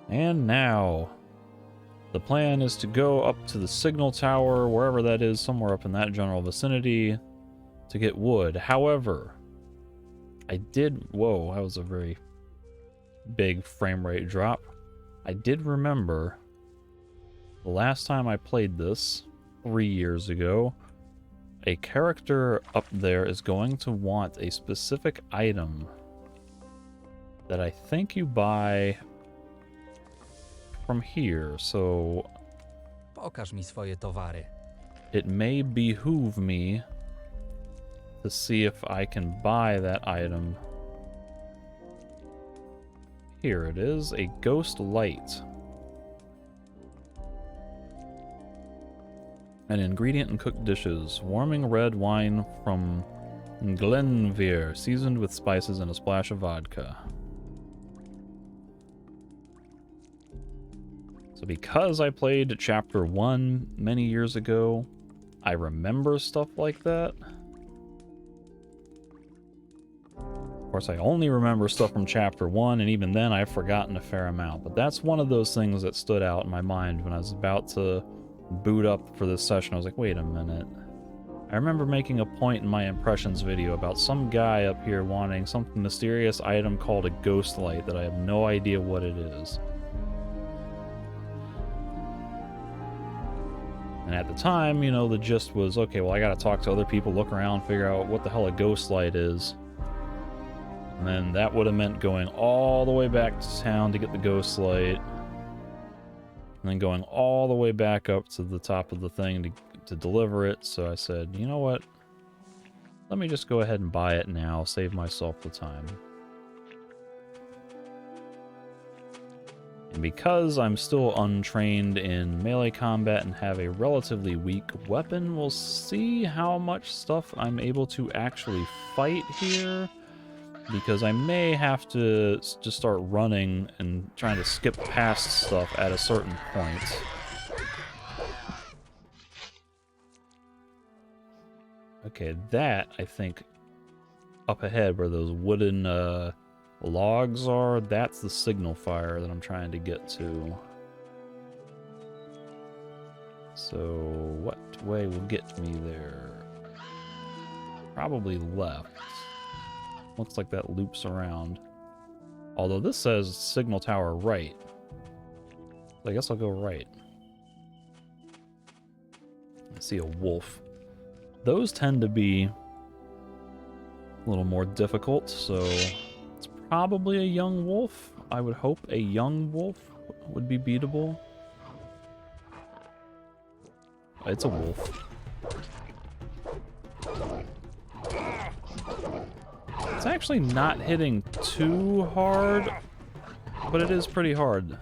And now, the plan is to go up to the signal tower, wherever that is, somewhere up in that general vicinity, to get wood. However, whoa, that was a very big frame rate drop. I did remember the last time I played this, 3 years ago, a character up there is going to want a specific item that I think you buy from here, so Pokaż mi swoje towary. it may behoove me to see if I can buy that item. Here it is, a ghost light. An ingredient in cooked dishes. Warming red wine from Glenveer, seasoned with spices and a splash of vodka. So because I played Chapter 1 many years ago, I remember stuff like that. Of course, I only remember stuff from Chapter 1, and even then I've forgotten a fair amount. But that's one of those things that stood out in my mind when I was about to boot up for this session. I was like, wait a minute. I remember making a point in my impressions video about some guy up here wanting some mysterious item called a ghost light that I have no idea what it is. And at the time, you know, the gist was, okay, well, I gotta talk to other people, look around, figure out what the hell a ghost light is. And then that would have meant going all the way back to town to get the ghost light. And then going all the way back up to the top of the thing to deliver it. So I said, you know what? Let me just go ahead and buy it now, save myself the time. And because I'm still untrained in melee combat and have a relatively weak weapon, we'll see how much stuff I'm able to actually fight here. Because I may have to just start running and trying to skip past stuff at a certain point. Okay, that, I think, up ahead where those wooden logs are, that's the signal fire that I'm trying to get to. So, what way will get me there? Probably left. Looks like that loops around. Although this says signal tower right. So I guess I'll go right. I see a wolf. Those tend to be a little more difficult, so it's probably a young wolf. I would hope a young wolf would be beatable. It's a wolf. It's actually not hitting too hard, but it is pretty hard.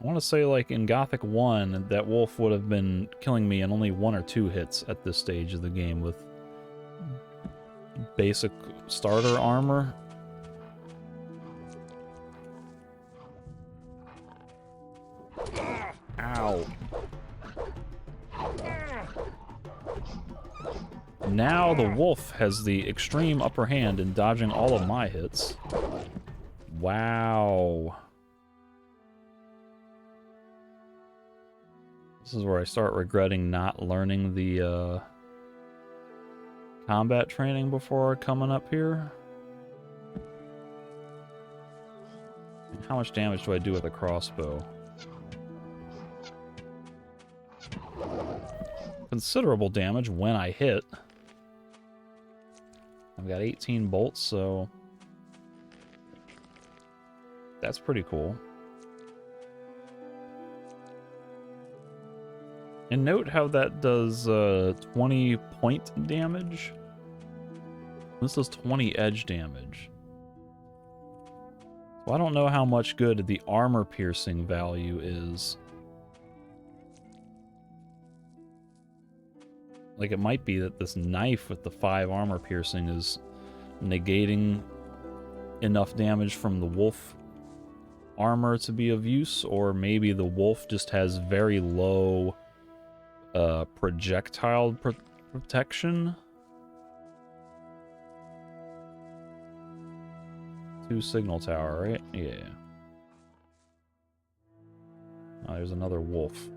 I want to say, like, in Gothic 1, that wolf would have been killing me in only 1 or 2 hits at this stage of the game with basic starter armor. Ow. Now the wolf has the extreme upper hand in dodging all of my hits. Wow. This is where I start regretting not learning the combat training before coming up here. And how much damage do I do with a crossbow? Considerable damage when I hit. I've got 18 bolts, so that's pretty cool. And note how that does 20 point damage. This does 20 edge damage. So I don't know how much good the armor piercing value is. Like, it might be that this knife with the 5 armor piercing is negating enough damage from the wolf armor to be of use, or maybe the wolf just has very low projectile protection. 2 signal tower, right? Yeah. Oh, there's another wolf.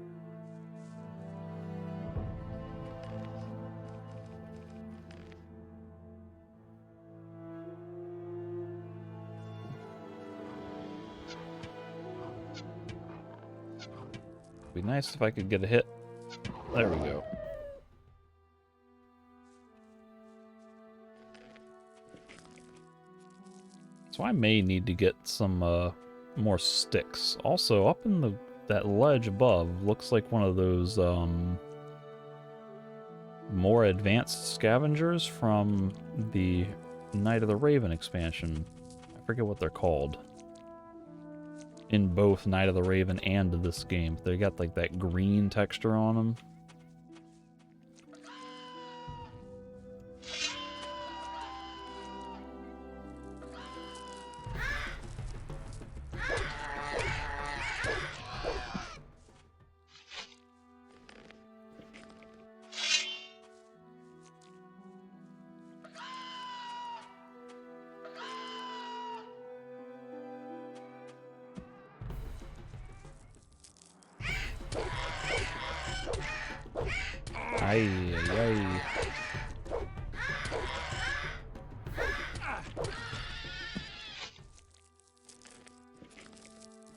Be nice if I could get a hit. There we go. So I may need to get some more sticks. Also, up in that ledge above looks like one of those more advanced scavengers from the Night of the Raven expansion. I forget what they're called. In both Night of the Raven and this game. They got like that green texture on them. Ay, ay, ay.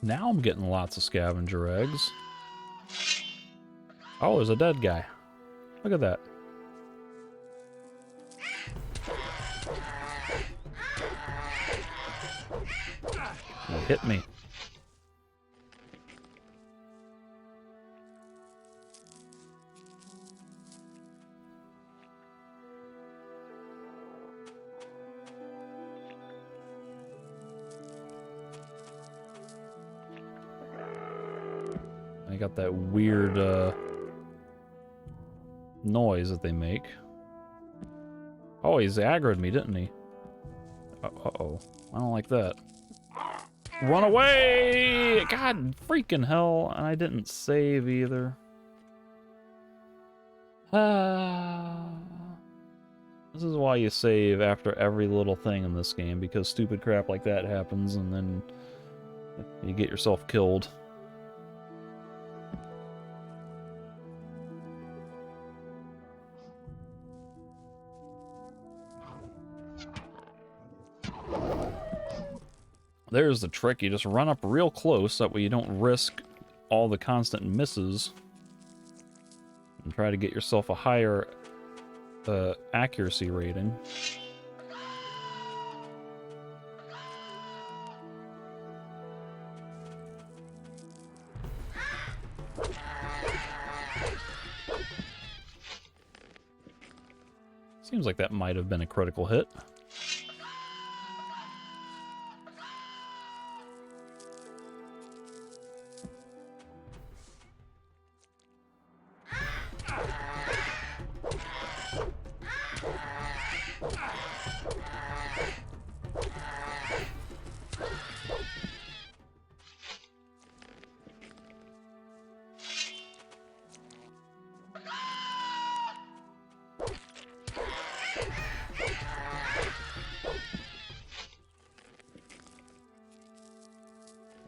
Now I'm getting lots of scavenger eggs. Oh, there's a dead guy. Look at that. He hit me. I got that weird noise that they make. Oh, he's aggroed me, didn't he? Uh-oh. I don't like that. Run away! God freaking hell. And I didn't save either. This is why you save after every little thing in this game, because stupid crap like that happens and then you get yourself killed. There's the trick. You just run up real close, that way you don't risk all the constant misses. And try to get yourself a higher accuracy rating. Seems like that might have been a critical hit.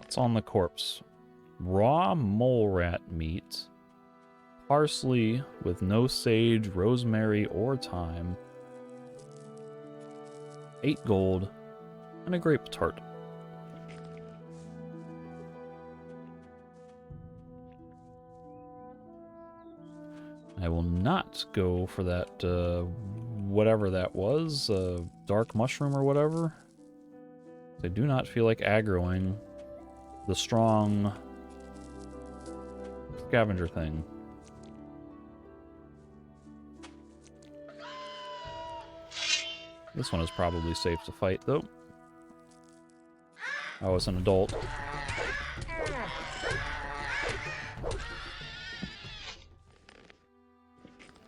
What's on the corpse? Raw mole rat meat, parsley with no sage, rosemary, or thyme, 8 gold, and a grape tart. I will not go for that, whatever that was, dark mushroom or whatever. I do not feel like aggroing the strong scavenger thing. This one is probably safe to fight, though. Oh, it's an adult.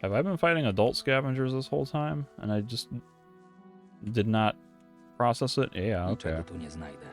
Have I been fighting adult scavengers this whole time? And I just did not process it? Yeah, okay. Niczego tu nie znajdę.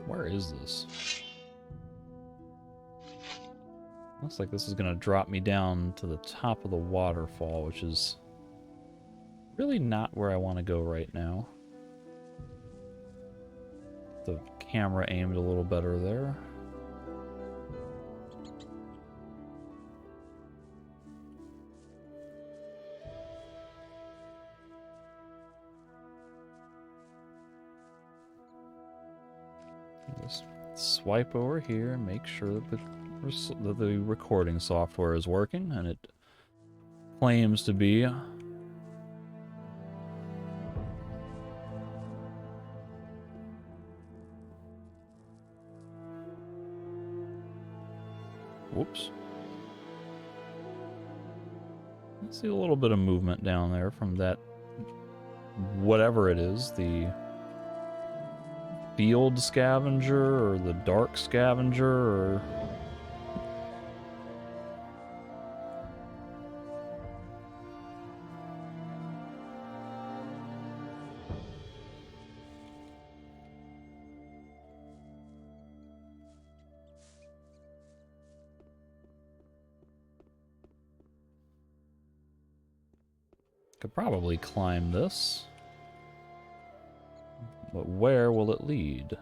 Where is this? Looks like this is going to drop me down to the top of the waterfall, which is really not where I want to go right now. The camera aimed a little better there. Just swipe over here and make sure that the recording software is working, and it claims to be. Whoops. I see a little bit of movement down there from that, whatever it is, the field scavenger or the dark scavenger or... Could probably climb this. But where will it lead?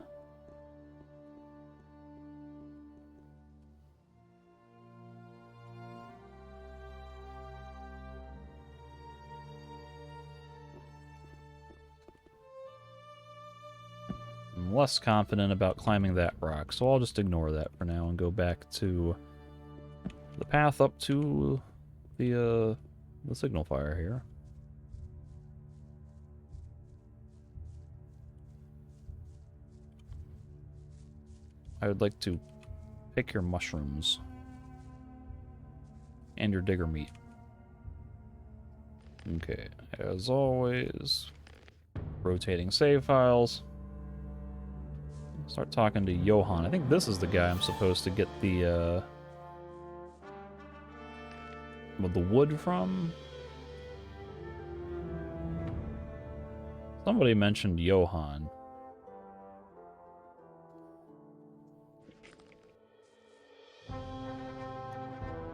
I'm less confident about climbing that rock, so I'll just ignore that for now and go back to the path up to the signal fire here. I would like to pick your mushrooms and your digger meat. Okay, as always, rotating save files. Start talking to Johan. I think this is the guy I'm supposed to get the wood from. Somebody mentioned Johan.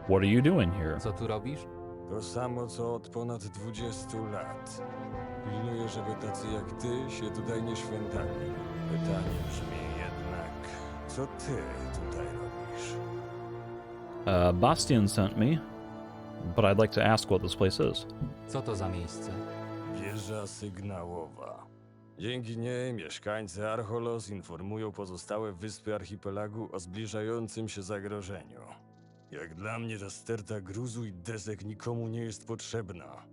What are you doing here? Co tu robisz? To samo co od ponad 20 lat. Pilnuję, żeby tacy jak ty się tutaj nie szwendali. Pytanie brzmi jednak, co ty tutaj robisz? Bastian sent me, but I'd like to ask what this place is. Co to za miejsce? Wieża sygnałowa. Dzięki niej mieszkańcy Archolos informują pozostałe wyspy archipelagu o zbliżającym się zagrożeniu. Jak dla mnie ta sterta gruzu i desek nikomu nie jest potrzebna.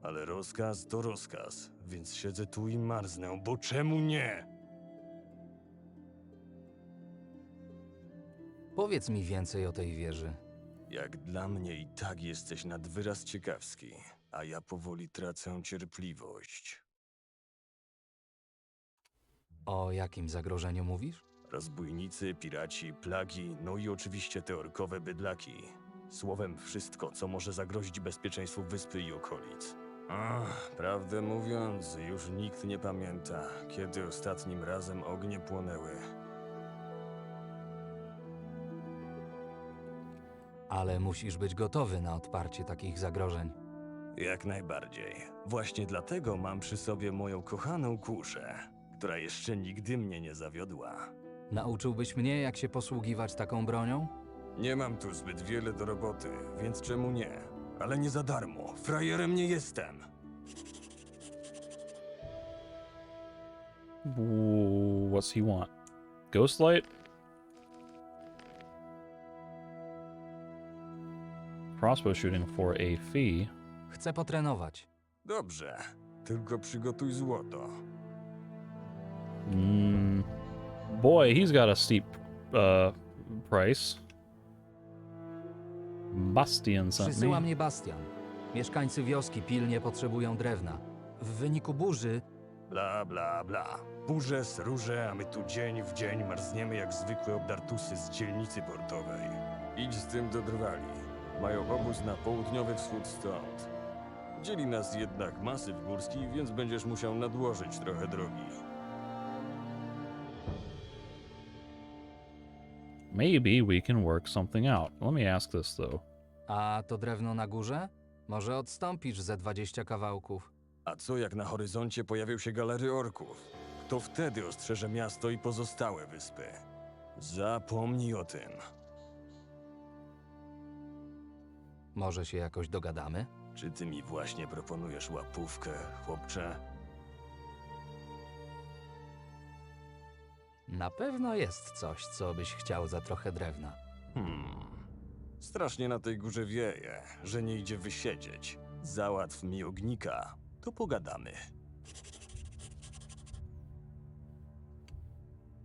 Ale rozkaz to rozkaz, więc siedzę tu i marznę, bo czemu nie? Powiedz mi więcej o tej wieży. Jak dla mnie i tak jesteś nad wyraz ciekawski, a ja powoli tracę cierpliwość. O jakim zagrożeniu mówisz? Rozbójnicy, piraci, plagi, no i oczywiście te orkowe bydlaki. Słowem wszystko, co może zagrozić bezpieczeństwu wyspy i okolic. Prawdę mówiąc, już nikt nie pamięta, kiedy ostatnim razem ognie płonęły. Ale musisz być gotowy na odparcie takich zagrożeń. Jak najbardziej. Właśnie dlatego mam przy sobie moją kochaną kuszę, która jeszcze nigdy mnie nie zawiodła. Nauczyłbyś mnie, jak się posługiwać taką bronią? Nie mam tu zbyt wiele do roboty, więc czemu nie? Ale nie za darmo. Frajerem nie jestem. What's he want? Ghostlight? Crossbow shooting for a fee. Chcę potrenować. Dobrze, tylko przygotuj złoto. Boy, he's got a steep price. Bastian sent Przysyła me. mnie Bastian. Mieszkańcy wioski pilnie potrzebują drewna. W wyniku burzy Bla, bla, bla. Burze, róże, a my tu dzień w dzień marzniemy jak zwykłe obdartusy z dzielnicy portowej. Idź z tym do Drwali. Mają obóz na południowy wschód stąd. Dzieli nas jednak masyw górski, więc będziesz musiał nadłożyć trochę drogi. maybe we can work something out. Let me ask this, though. A to drewno na górze? Może odstąpisz ze 20 kawałków? A co jak na horyzoncie pojawią się galery orków? Kto wtedy ostrzeże miasto i pozostałe wyspy? Zapomnij o tym. Może się jakoś dogadamy? Czy ty mi właśnie proponujesz łapówkę, chłopcze? Na pewno jest coś, co byś chciał za trochę drewna. Strasznie na tej górze wieje, że nie idzie wysiedzieć. Załatw mi ognika, to pogadamy.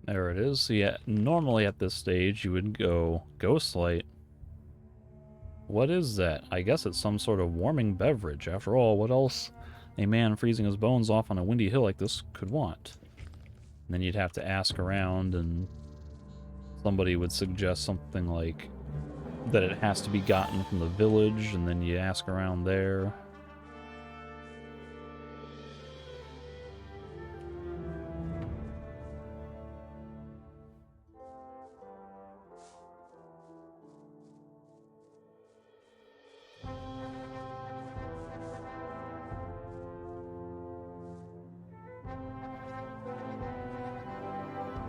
There it is. Yeah, normally at this stage you would go Ghostlight. What is that? I guess it's some sort of warming beverage. After all, what else a man freezing his bones off on a windy hill like this could want? And then you'd have to ask around, and somebody would suggest something like that it has to be gotten from the village, and then you ask around there.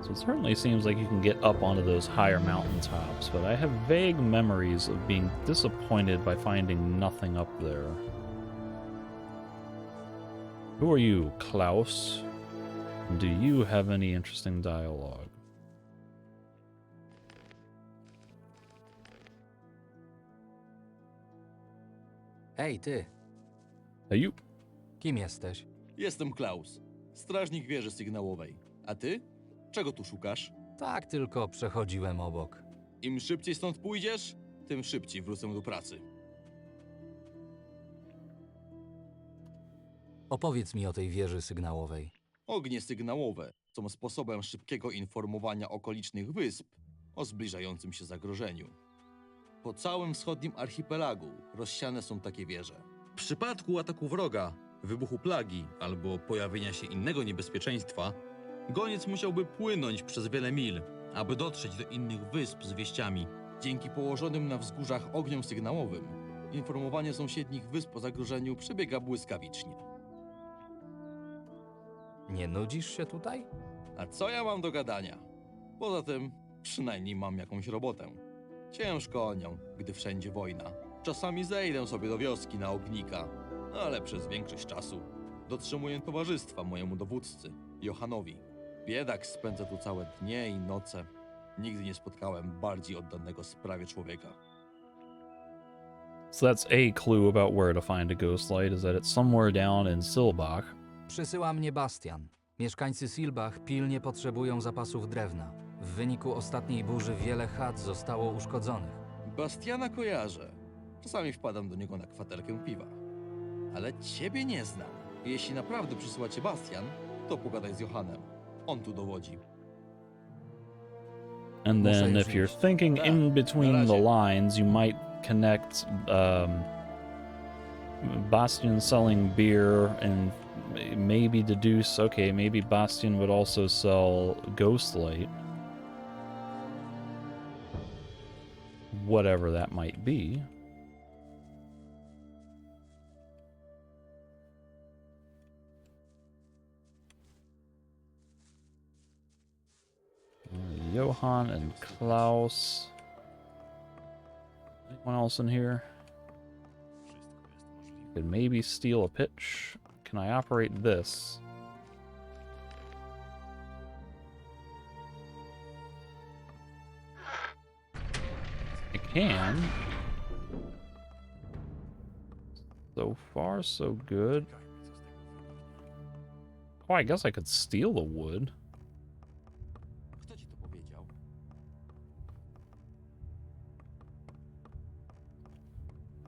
So it certainly seems like you can get up onto those higher mountaintops, but I have vague memories of being disappointed by finding nothing up there. Who are you, Klaus? Do you have any interesting dialogue? Ej, ty, Hey, you. kim jesteś? Jestem Klaus, strażnik wieży sygnałowej. A ty? Czego tu szukasz? Tak tylko przechodziłem obok. Im szybciej stąd pójdziesz, tym szybciej wrócę do pracy. Opowiedz mi o tej wieży sygnałowej. Ognie sygnałowe są sposobem szybkiego informowania okolicznych wysp o zbliżającym się zagrożeniu. Po całym wschodnim archipelagu rozsiane są takie wieże. W przypadku ataku wroga, wybuchu plagi albo pojawienia się innego niebezpieczeństwa, goniec musiałby płynąć przez wiele mil, aby dotrzeć do innych wysp z wieściami. Dzięki położonym na wzgórzach ogniom sygnałowym, informowanie sąsiednich wysp o zagrożeniu przebiega błyskawicznie. Nie nudzisz się tutaj? A co ja mam do gadania? Poza tym, przynajmniej mam jakąś robotę. Ciężko nią, gdy wszędzie wojna. Czasami zejdę sobie do wioski na ognika, ale przez większość czasu dotrzymuję towarzystwa mojemu dowódcy, Johanowi. Biedak spędza tu całe dnie i noce. Nigdy nie spotkałem bardziej oddanego sprawie człowieka. So that's a clue about where to find a ghost light, is that it's somewhere down in Silbach. Przysyła mnie Bastian. Mieszkańcy Silbach pilnie potrzebują zapasów drewna. W wyniku ostatniej burzy wiele chat zostało uszkodzonych. Bastiana kojarzę. Czasami wpadam do niego na kwaterkę piwa. Ale ciebie nie znam. Jeśli naprawdę przysyła cię Bastian, to pogadaj z Johanem. On tu dowodzi. And Muszę then już if you're iść. thinking in Na between the razie. lines, you might connect Bastian selling beer and maybe deduce, okay, maybe Bastian would also sell Ghostlight. Whatever that might be. Johann and Klaus. Anyone else in here? Could maybe steal a pitch. Can I operate this? I can. So far, so good. Oh, I guess I could steal the wood. Kto ci to powiedział?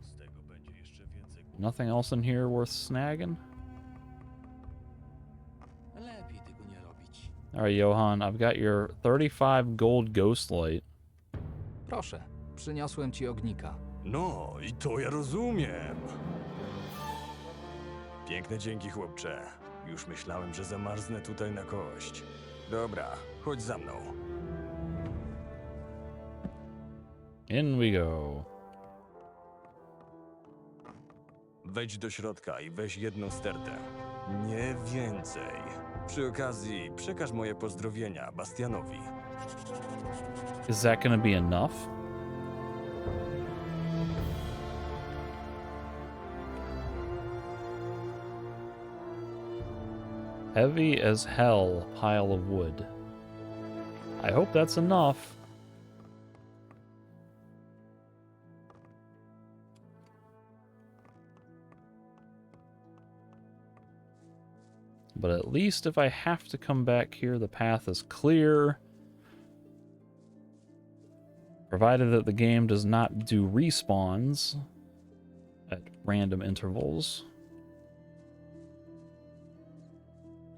Z tego będzie jeszcze więcej. Nothing else in here worth snagging? Lepiej tego nie robić. Alright, Johann, I've got your 35 gold ghost light. Proszę, przyniosłem ci ognika. No, i to ja rozumiem. Piękne dzięki, chłopcze. Już myślałem, że zamarznę tutaj na kość. Dobra, chodź za mną. In we go. Wejdź do środka i weź jedną stertę. Nie więcej. Przy okazji przekaż moje pozdrowienia Bastianowi. Is that gonna be enough? Heavy as hell pile of wood. I hope that's enough. But at least if I have to come back here, the path is clear. Provided that the game does not do respawns at random intervals.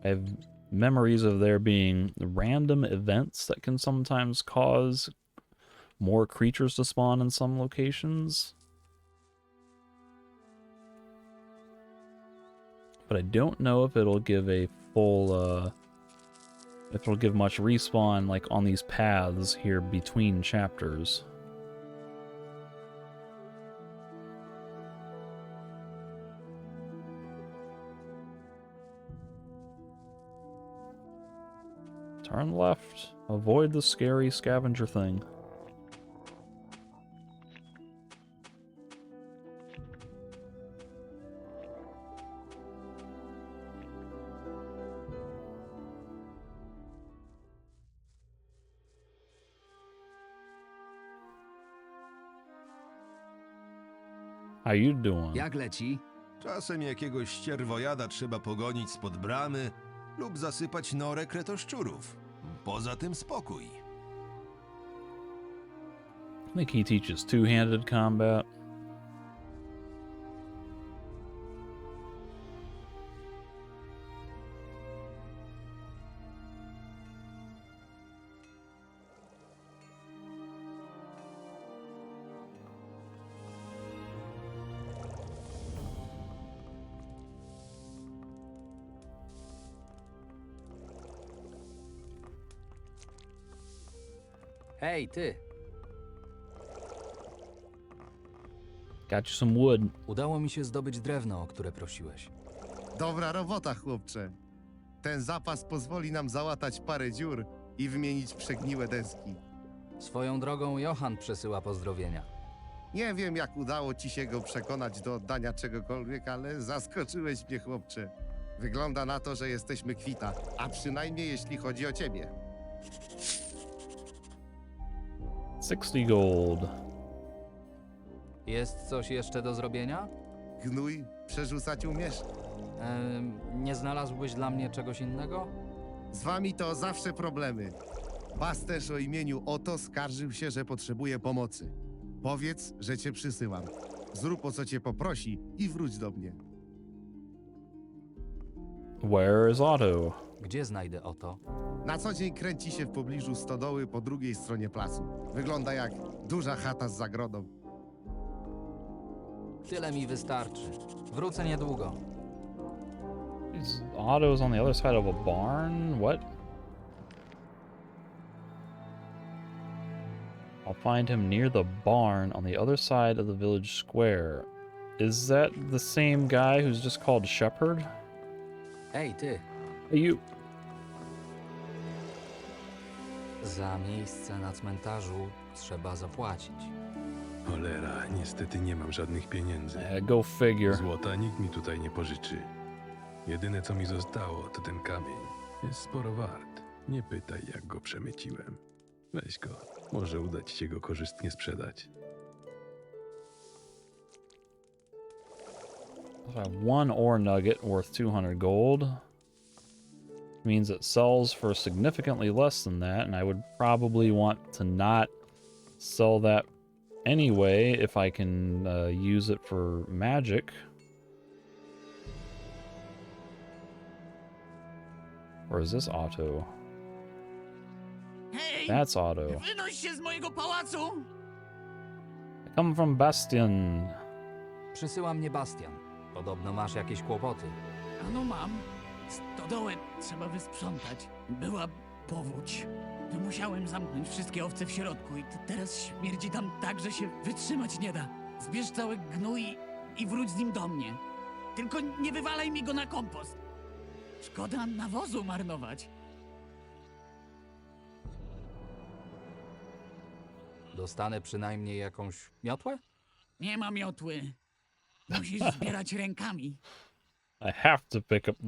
I have memories of there being random events that can sometimes cause more creatures to spawn in some locations. But I don't know if it'll give a full, if it'll give much respawn, like, on these paths here between chapters. Turn left. Avoid the scary scavenger thing. How you doing? Jak leci? Czasem jakiegoś ścierwojada trzeba pogonić spod bramy lub zasypać norę kretoszczurów. Poza tym spokój. I think he teaches two-handed combat. Hej, ty! Got you some wood. Udało mi się zdobyć drewno, o które prosiłeś. Dobra robota, chłopcze. Ten zapas pozwoli nam załatać parę dziur i wymienić przegniłe deski. Swoją drogą Johan przesyła pozdrowienia. Nie wiem, jak udało ci się go przekonać do oddania czegokolwiek, ale zaskoczyłeś mnie, chłopcze. Wygląda na to, że jesteśmy kwita, a przynajmniej jeśli chodzi o ciebie. 60 gold. Jest coś jeszcze do zrobienia? Gnój przerzucać umiesz? Nie znalazłbyś dla mnie czegoś innego? Z wami to zawsze problemy. Pasterz o imieniu Oto skarżył się, że potrzebuje pomocy. Powiedz, że cię przysyłam. Zrób o co cię poprosi i wróć do mnie. Where is Otto? Gdzie znajdę Oto? Na co dzień kręci się w pobliżu stodoły po drugiej stronie placu. Wygląda jak duża chata z zagrodą. Tyle mi wystarczy. Wrócę niedługo. Otto's on the other side of a barn? What? I'll find him near the barn on the other side of the village square. Is that the same guy who's just called Shepherd? Ej, ty! Hey, you. Za miejsce na cmentarzu trzeba zapłacić. Cholera, niestety nie mam żadnych pieniędzy. Go figure. Złota nikt mi tutaj nie pożyczy. Jedyne co mi zostało to ten kamień. Jest sporo wart. Nie pytaj jak go przemyciłem. Weź go. Może uda ci się go korzystnie sprzedać. I have one ore nugget worth 200 gold. Means it sells for significantly less than that, and I would probably want to not sell that anyway if I can use it for magic. Or is this Otto? Hej! That's Otto. Wynoś się z mojego pałacu! I come from Bastion. Przysyła mnie Bastian. Podobno masz jakieś kłopoty. Ano mam. Stodołę trzeba wysprzątać. Była powódź. to musiałem zamknąć wszystkie owce w środku i teraz śmierdzi tam tak, że się wytrzymać nie da. Zbierz cały gnój i wróć z nim do mnie. Tylko nie wywalaj mi go na kompost. Szkoda nawozu marnować. Dostanę przynajmniej jakąś miotłę? Nie ma miotły. Musisz zbierać rękami. I have to pick up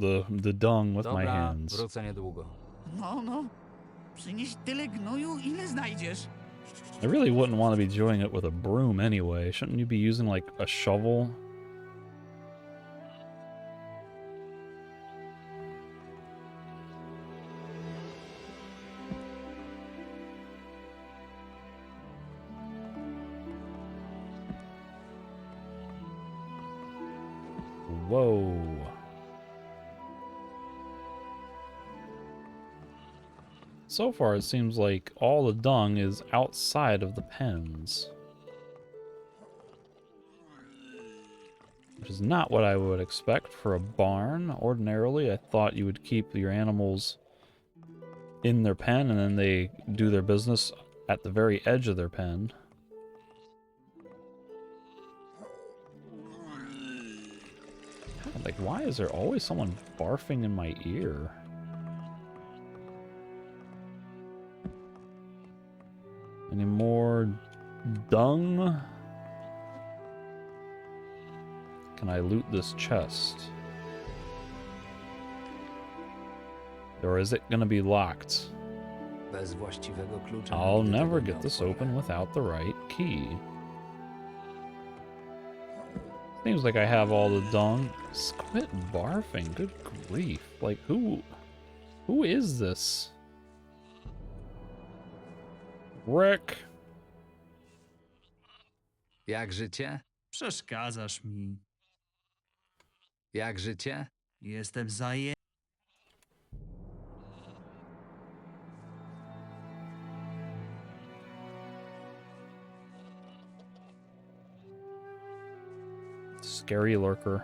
the dung with my Dobra, hands. wrócę niedługo. No. Przynieś tyle gnoju, ile znajdziesz. I really wouldn't want to be doing it with a broom anyway. Shouldn't you be using like a shovel? Whoa. So far, it seems like all the dung is outside of the pens. Which is not what I would expect for a barn. Ordinarily, I thought you would keep your animals in their pen and then they do their business at the very edge of their pen. God, like, why is there always someone barfing in my ear? Any more dung? Can I loot this chest? Or is it gonna be locked? Bez właściwego klucza. I'll nigdy never tego nie get this otworzę. open without the right key. Seems like I have all the dung. Quit barfing, good grief. Like, who is this? Rick. Jak życie? Przeszkadzasz mi. Jak życie? Jestem zaje... Scary lurker.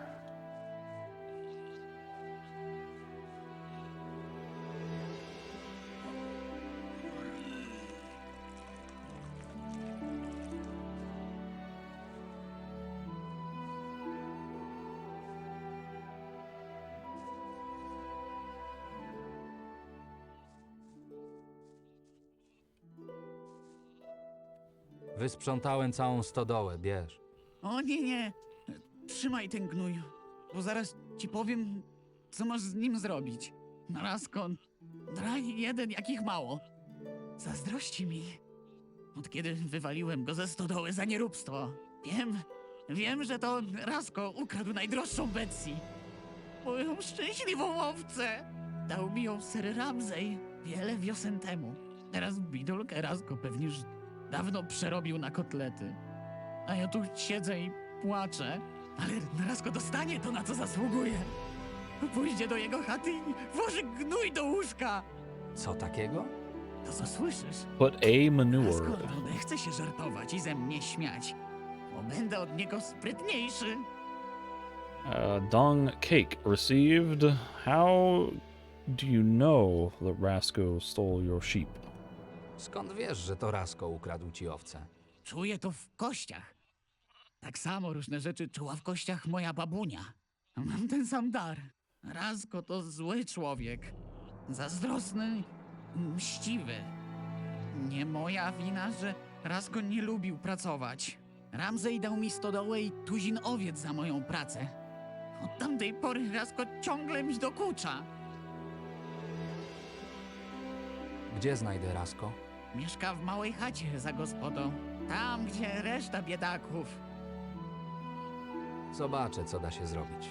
Wysprzątałem całą stodołę, bierz. O nie. Trzymaj ten gnój, bo zaraz ci powiem, co masz z nim zrobić. Narazkon, drań jeden, jakich mało. Zazdrości mi. Od kiedy wywaliłem go ze stodoły za nieróbstwo. Wiem, że to Rasko ukradł najdroższą Betsy. Moją szczęśliwą owcę. Dał mi ją Sir Ramsay wiele wiosen temu. Teraz bidulkę Rasko pewnie już dawno przerobił na kotlety. A ja tu siedzę i płaczę. Ale Rasko dostanie to, na co zasługuje. Pójdzie do jego chaty i włoży gnój do łóżka. Co takiego? To co słyszysz? Put a manure. Rasko nie chce się żartować i ze mnie śmiać, bo będę od niego sprytniejszy. Dung cake received. How do you know that Rasco stole your sheep? Skąd wiesz, że to Rasko ukradł ci owce? Czuję to w kościach. Tak samo różne rzeczy czuła w kościach moja babunia. Mam ten sam dar. Rasko to zły człowiek. Zazdrosny, mściwy. Nie moja wina, że Rasko nie lubił pracować. Ramsay dał mi stodołę i tuzin owiec za moją pracę. Od tamtej pory Rasko ciągle mi dokucza. Gdzie znajdę Rasko? Mieszka w małej chacie za gospodą. Tam, gdzie reszta biedaków. Zobaczę, co da się zrobić.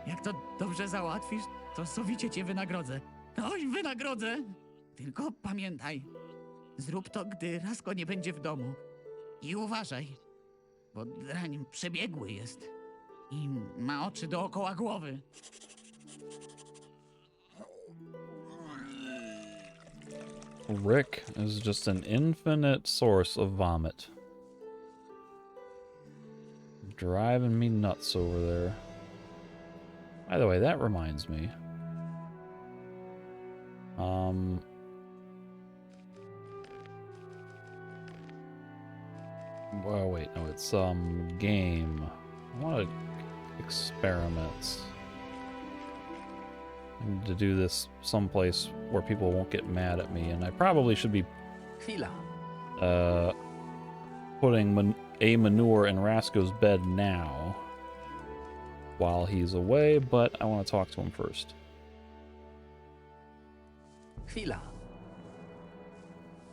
Jak to dobrze załatwisz, to sowicie cię wynagrodzę. Oj, wynagrodzę! Tylko pamiętaj, zrób to, gdy Rasko nie będzie w domu. I uważaj, bo drań przebiegły jest i ma oczy dookoła głowy. Rick is just an infinite source of vomit. Driving me nuts over there. By the way, that reminds me. Well, wait, no, it's game. I want to experiment. I need to do this someplace where people won't get mad at me, and I probably should be Chwila. putting a manure in Rasko's bed now while he's away, but I want to talk to him first. Chwila.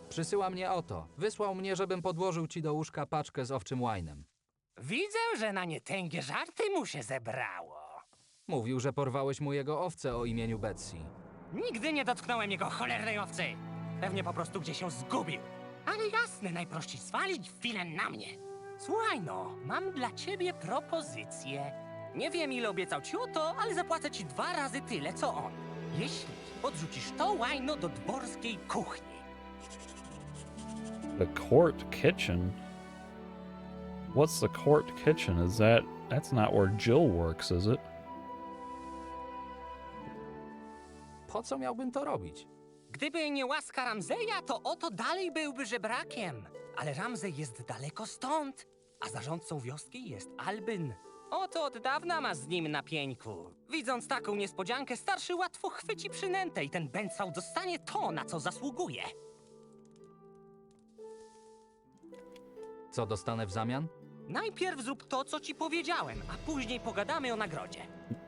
Przysyła mnie Oto. Wysłał mnie, żebym podłożył ci do łóżka paczkę z owczym łajnem. Widzę, że na nietęgie żarty mu się zebrało. Mówił, że porwałeś mu jego owce o imieniu Betsy. Nigdy nie dotknąłem jego cholernej owcy. Pewnie po prostu gdzieś się zgubił. Ale jasne, najprościej zwalić winę na mnie. Słuchaj no, mam dla ciebie propozycję. Nie wiem, ile obiecał ci Oto, ale zapłacę ci 2 razy tyle, co on. Jeśli podrzucisz to łajno do dworskiej kuchni. The court kitchen? What's the court kitchen? Is that's not where Jill works, is it? Po co miałbym to robić? Gdyby nie łaska Ramzeja, to Oto dalej byłby żebrakiem. Ale Ramzej jest daleko stąd, a zarządcą wioski jest Albin. Oto od dawna ma z nim na pieńku. Widząc taką niespodziankę, starszy łatwo chwyci przynętę i ten bęcwał dostanie to, na co zasługuje. Co dostanę w zamian? Najpierw zrób to, co ci powiedziałem, a później pogadamy o nagrodzie.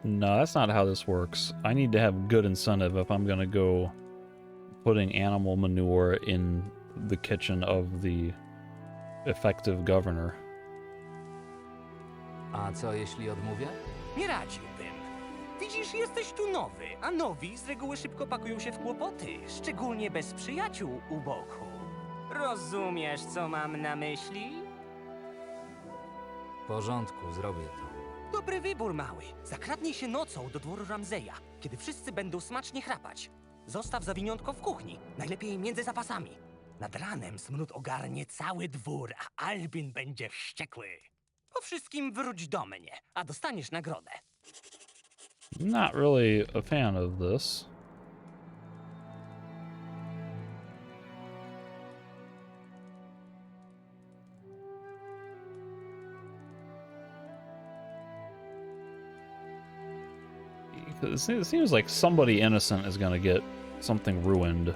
No, that's not how this works. I need to have good incentive if I'm gonna go putting animal manure in the kitchen of the effective governor. A co jeśli odmówię? Nie radziłbym. Widzisz, jesteś tu nowy, a nowi z reguły szybko pakują się w kłopoty, szczególnie bez przyjaciół u boku. Rozumiesz, co mam na myśli? W porządku, zrobię to. Dobry wybór, mały. Zakradnij się nocą do dworu Ramzeja, kiedy wszyscy będą smacznie chrapać. Zostaw zawiniątko w kuchni, najlepiej między zapasami. Nad ranem smród ogarnie cały dwór, a Albin będzie wściekły. Po wszystkim wróć do mnie, a dostaniesz nagrodę. Not really a fan of this. It seems like somebody innocent is gonna get something ruined.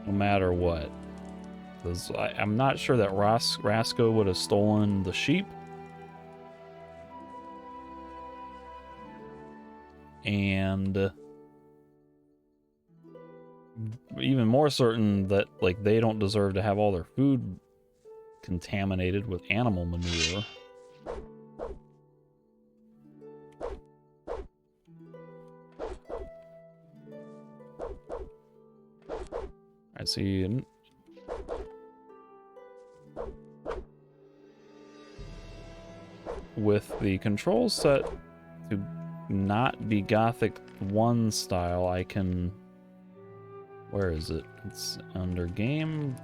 No matter what. Because I'm not sure that Rasko would have stolen the sheep. And even more certain that like they don't deserve to have all their food contaminated with animal manure. Alright, so you... With the controls set to not be Gothic 1 style, I can... Where is it? It's under game.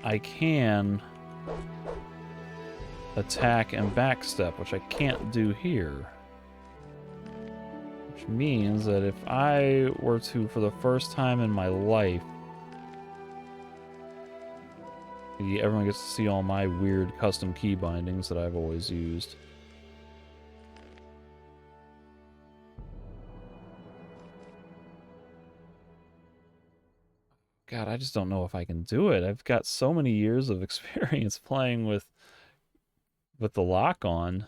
I can attack and backstep, which I can't do here. Which means that if I were to, for the first time in my life, everyone gets to see all my weird custom key bindings that I've always used. God, I just don't know if I can do it. I've got so many years of experience playing with the lock on.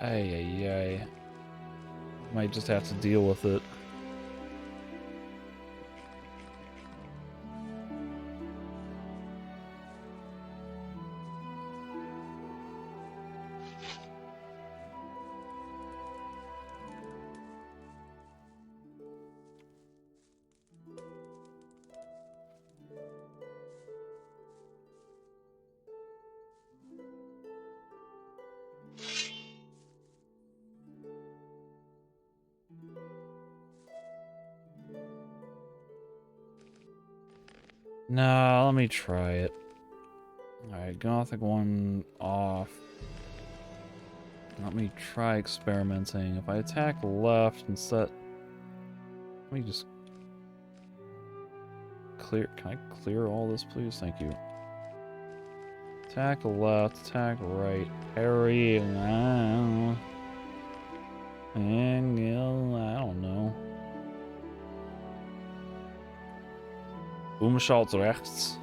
Ay. Might just have to deal with it. No, let me try it. Alright, Alright, Gothic 1 off. Let me try experimenting. If I attack left and set... Let me just... Clear... Can I clear all this, please? Thank you. Attack left, attack right, parry, and I don't know. Umschalt rechts.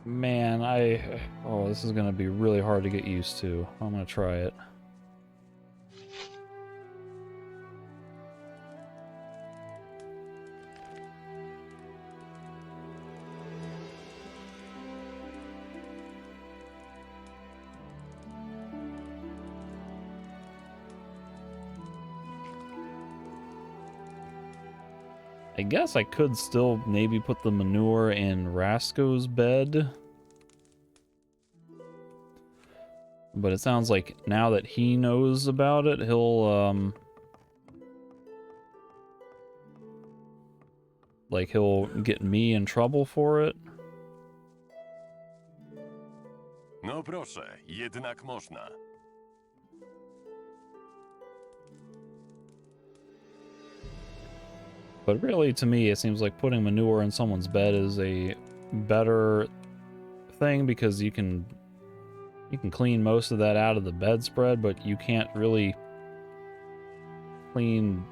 Man, oh, this is gonna be really hard to get used to. I'm gonna try it. I guess I could still maybe put the manure in Rasco's bed. But it sounds like now that he knows about it, he'll get me in trouble for it. No proszę, jednak można. But really, to me, it seems like putting manure in someone's bed is a better thing because you can clean most of that out of the bedspread, but you can't really clean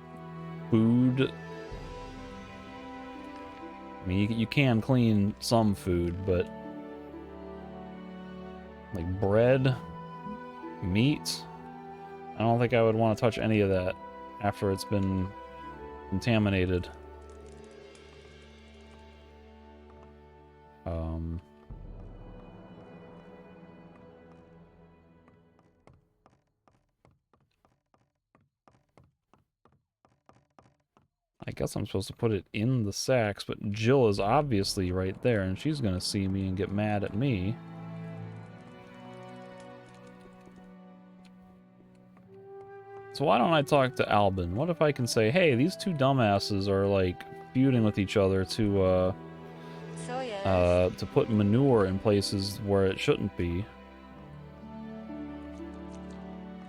food. I mean, you can clean some food, but like bread, meat, I don't think I would want to touch any of that after it's been contaminated. I guess I'm supposed to put it in the sacks, but Jill is obviously right there, and she's gonna see me and get mad at me. So why don't I talk to Albin? What if I can say, hey, these two dumbasses are, like, feuding with each other to put manure in places where it shouldn't be.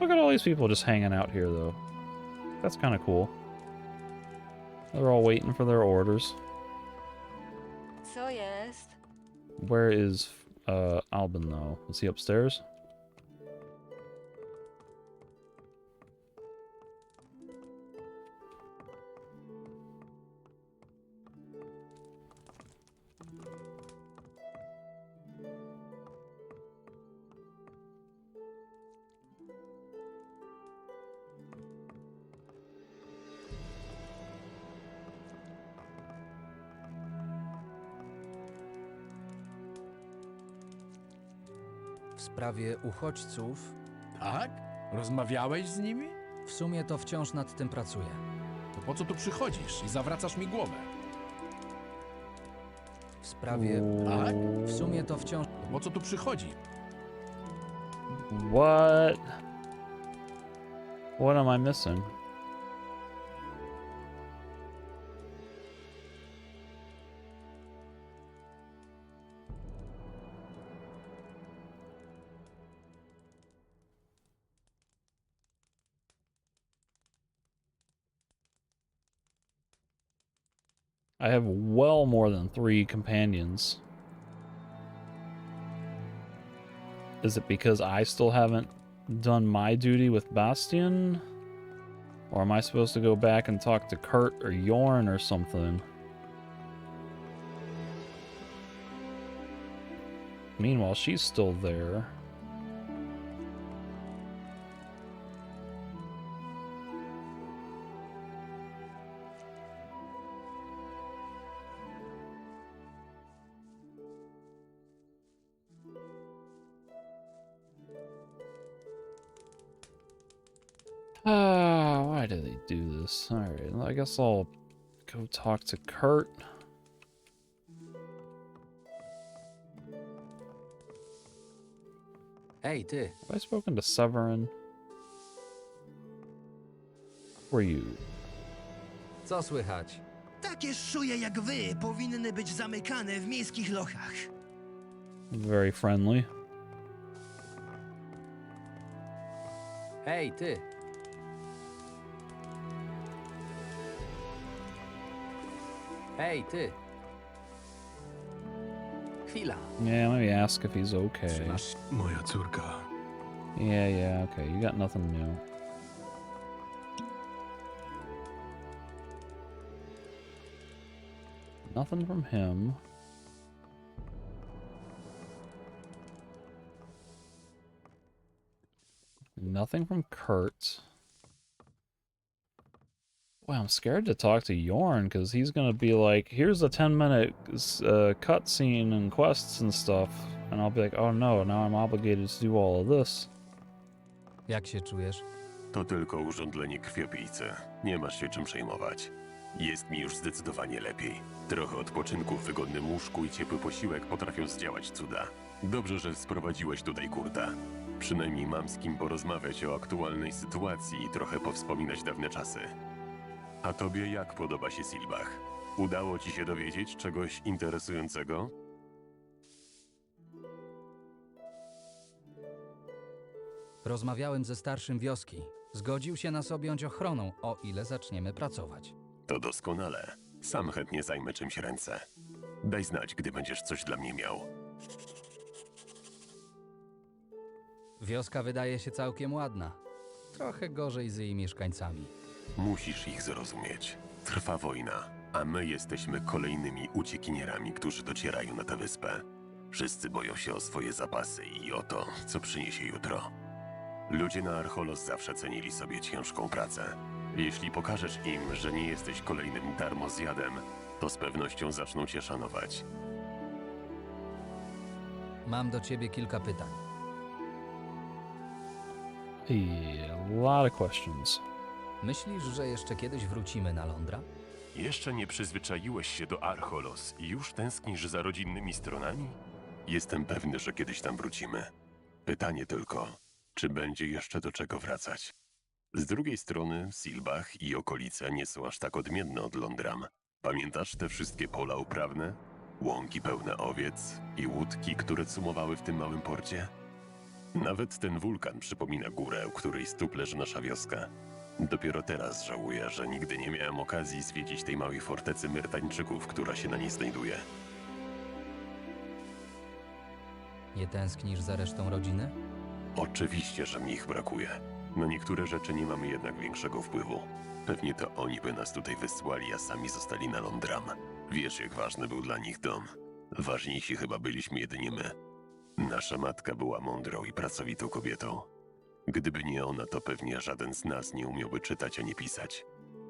Look at all these people just hanging out here, though. That's kind of cool. They're all waiting for their orders. Co jest? Where is Albin, though? Is he upstairs? W sprawie uchodźców, Tak? Rozmawiałeś z nimi? w sumie to wciąż nad tym pracuję. To po co tu przychodzisz i zawracasz mi głowę? W sprawie... Tak? W sumie to wciąż... To po co tu przychodzi? What? What am I missing? I have well more than 3 companions. Is it because I still haven't done my duty with Bastian? Or am I supposed to go back and talk to Kurt or Yorn or something? Meanwhile, she's still there. Why did they do this? Alright, I guess I'll go talk to Kurt. Ej, ty. Have I spoken to Severin? Who are you? Co słychać? Takie szuje jak wy powinny być zamykane w miejskich lochach. Very friendly. Ej, ty. Ej, ty. Chwila. Yeah, maybe ask if he's okay. Moja córka. Yeah, okay. You got nothing new. Nothing from him. Nothing from Kurt. Boy, I'm scared to talk to Yorn because he's gonna be like, here's a 10-minute cutscene and quests and stuff. And I'll be like, oh no, now I'm obligated to do all of this. Jak się czujesz? To tylko urządlenie krwiopijcy. Nie masz się czym przejmować. Jest mi już zdecydowanie lepiej. Trochę odpoczynku w wygodnym łóżku i ciepły posiłek potrafią zdziałać cuda. Dobrze, że sprowadziłeś tutaj Kurta. Przynajmniej mam z kim porozmawiać o aktualnej sytuacji i trochę powspominać dawne czasy. A tobie jak podoba się Silbach? Udało ci się dowiedzieć czegoś interesującego? Rozmawiałem ze starszym wioski. Zgodził się nas objąć ochroną, o ile zaczniemy pracować. To doskonale. Sam chętnie zajmę czymś ręce. Daj znać, gdy będziesz coś dla mnie miał. Wioska wydaje się całkiem ładna. Trochę gorzej z jej mieszkańcami. Musisz ich zrozumieć. Trwa wojna, a my jesteśmy kolejnymi uciekinierami, którzy docierają na tę wyspę. Wszyscy boją się o swoje zapasy i o to, co przyniesie jutro. Ludzie na Archolos zawsze cenili sobie ciężką pracę. Jeśli pokażesz im, że nie jesteś kolejnym darmozjadem, to z pewnością zaczną cię szanować. Mam do ciebie kilka pytań. A lot of questions. Myślisz, że jeszcze kiedyś wrócimy na Londra? Jeszcze nie przyzwyczaiłeś się do Archolos i już tęsknisz za rodzinnymi stronami? Jestem pewny, że kiedyś tam wrócimy. Pytanie tylko, czy będzie jeszcze do czego wracać? Z drugiej strony Silbach i okolice nie są aż tak odmienne od Londram. Pamiętasz te wszystkie pola uprawne? Łąki pełne owiec i łódki, które cumowały w tym małym porcie? Nawet ten wulkan przypomina górę, u której stóp leży nasza wioska. Dopiero teraz żałuję, że nigdy nie miałem okazji zwiedzić tej małej fortecy Myrtańczyków, która się na niej znajduje. Nie tęsknisz za resztą rodziny? Oczywiście, że mi ich brakuje. Na niektóre rzeczy nie mamy jednak większego wpływu. Pewnie to oni by nas tutaj wysłali, a sami zostali na Londram. Wiesz, jak ważny był dla nich dom. Ważniejsi chyba byliśmy jedynie my. Nasza matka była mądrą i pracowitą kobietą. Gdyby nie ona, to pewnie żaden z nas nie umiałby czytać ani pisać.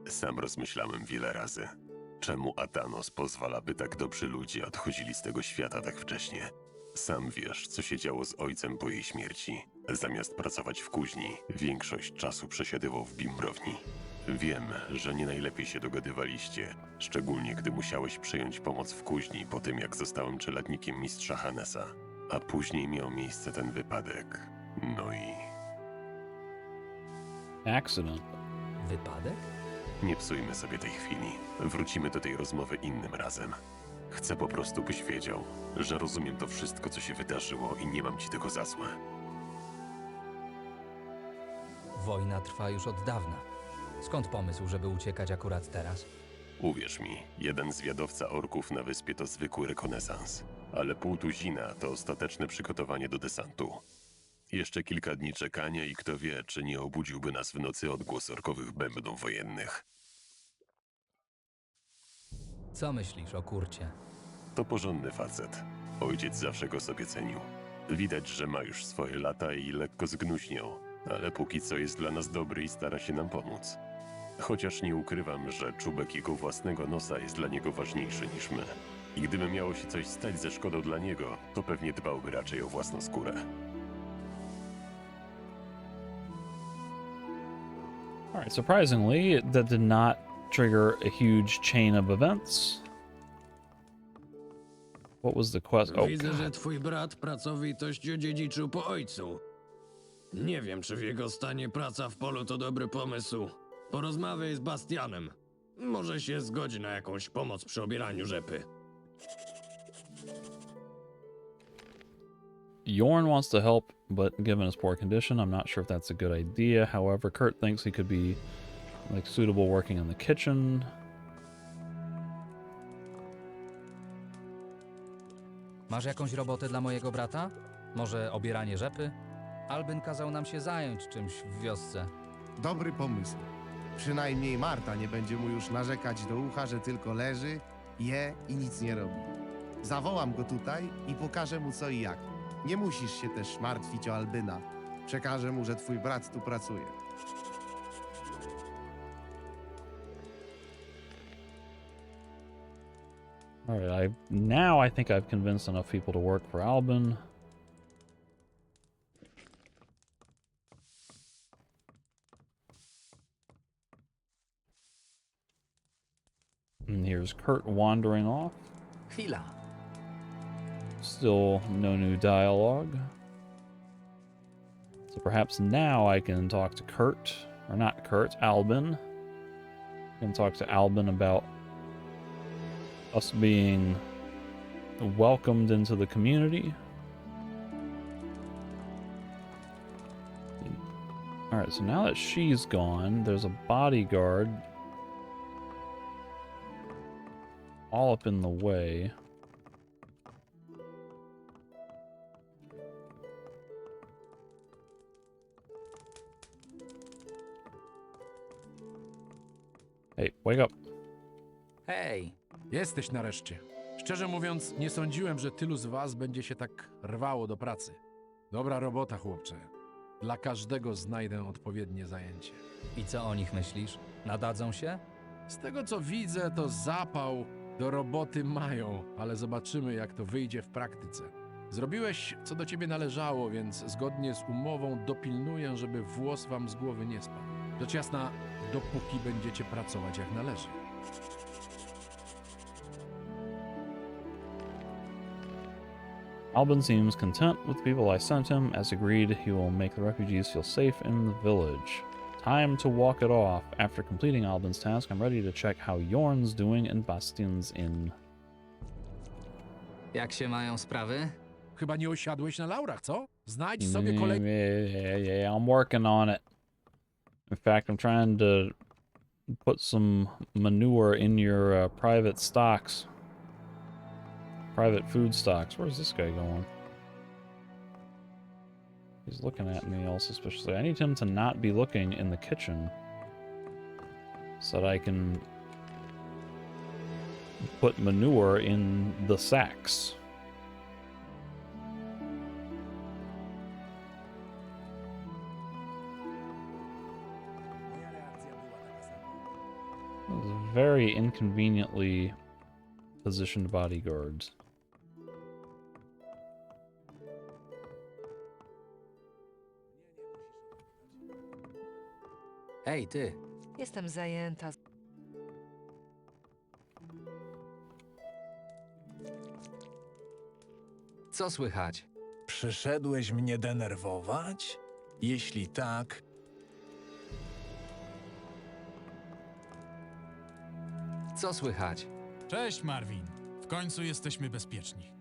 Sam rozmyślałem wiele razy. Czemu Atanos pozwala, by tak dobrzy ludzie odchodzili z tego świata tak wcześnie? Sam wiesz, co się działo z ojcem po jej śmierci. Zamiast pracować w kuźni, większość czasu przesiadywał w bimbrowni. Wiem, że nie najlepiej się dogadywaliście, szczególnie gdy musiałeś przyjąć pomoc w kuźni po tym, jak zostałem czeladnikiem mistrza Hannesa. A później miał miejsce ten wypadek. No i... Accident. Wypadek? Nie psujmy sobie tej chwili. Wrócimy do tej rozmowy innym razem. Chcę po prostu, byś wiedział, że rozumiem to wszystko, co się wydarzyło i nie mam ci tego za złe. Wojna trwa już od dawna. Skąd pomysł, żeby uciekać akurat teraz? Uwierz mi, jeden zwiadowca orków na wyspie to zwykły rekonesans, ale pół tuzina to ostateczne przygotowanie do desantu. Jeszcze kilka dni czekania i kto wie, czy nie obudziłby nas w nocy odgłos orkowych bębnów wojennych. Co myślisz o Kurcie? To porządny facet. Ojciec zawsze go sobie cenił. Widać, że ma już swoje lata i lekko zgnuśniał, ale póki co jest dla nas dobry i stara się nam pomóc. Chociaż nie ukrywam, że czubek jego własnego nosa jest dla niego ważniejszy niż my. I gdyby miało się coś stać ze szkodą dla niego, to pewnie dbałby raczej o własną skórę. Alright, surprisingly, that did not trigger a huge chain of events. What was the quest? Oh, Widzę, że God. twój brat pracowitość odziedziczył po ojcu. Nie wiem, czy w jego stanie praca w polu to dobry pomysł. Porozmawiaj z Bastianem. Może się zgodzi na jakąś pomoc przy obieraniu rzepy. Jorn wants to help, but given his poor condition, I'm not sure if that's a good idea. However, Kurt thinks he could be like suitable working in the kitchen. Masz jakąś robotę dla mojego brata? Może obieranie rzepy? Albin kazał nam się zająć czymś w wiosce. Dobry pomysł. Przynajmniej Marta nie będzie mu już narzekać do ucha, że tylko leży, je i nic nie robi. Zawołam go tutaj i pokażę mu co i jak. Nie musisz się też martwić o Albyna. Przekażę mu, że twój brat tu pracuje. Alright, now I think I've convinced enough people to work for Albin. And here's Kurt wandering off. Chwila. Still no new dialogue. So perhaps now I can talk to Kurt, or not Kurt, Albin. I can talk to Albin about us being welcomed into the community. Alright, so now that she's gone, there's a bodyguard all up in the way. Hey, wake up. Hej! Jesteś nareszcie. Szczerze mówiąc, nie sądziłem, że tylu z was będzie się tak rwało do pracy. Dobra robota, chłopcze. Dla każdego znajdę odpowiednie zajęcie. I co o nich myślisz? Nadadzą się? Z tego co widzę, to zapał do roboty mają, ale zobaczymy, jak to wyjdzie w praktyce. Zrobiłeś, co do ciebie należało, więc zgodnie z umową dopilnuję, żeby włos wam z głowy nie spadł. Rzecz jasna, dopóki będziecie pracować jak należy. Albin seems content with the people I sent him. As agreed, he will make the refugees feel safe in the village. Time to walk it off. After completing Albin's task, I'm ready to check how Jorn's doing in Bastian's Inn. Jak się mają sprawy? Chyba nie osiadłeś na laurach, co? Znajdź sobie kolegę. Yeah, I'm working on it. In fact, I'm trying to put some manure in your private stocks. Private food stocks. Where's this guy going? He's looking at me all suspiciously. I need him to not be looking in the kitchen so that I can put manure in the sacks. Very inconveniently positioned bodyguards. Ej, ty! Jestem zajęta. Co słychać? Przyszedłeś mnie denerwować? Jeśli tak, Co słychać? Cześć, Marvin. W końcu jesteśmy bezpieczni.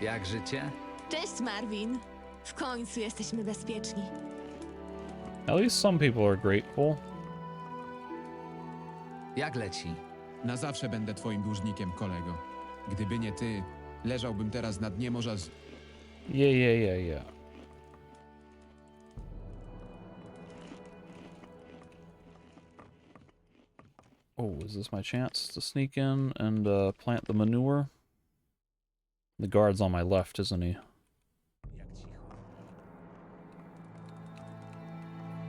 Jak życie? Cześć, Marvin. W końcu jesteśmy bezpieczni. At least some people are grateful. Jak leci? Na zawsze będę twoim dłużnikiem, kolego. Gdyby nie ty, leżałbym teraz na dnie morza z... Yeah. Oh, is this my chance to sneak in and plant the manure? The guard's on my left, isn't he?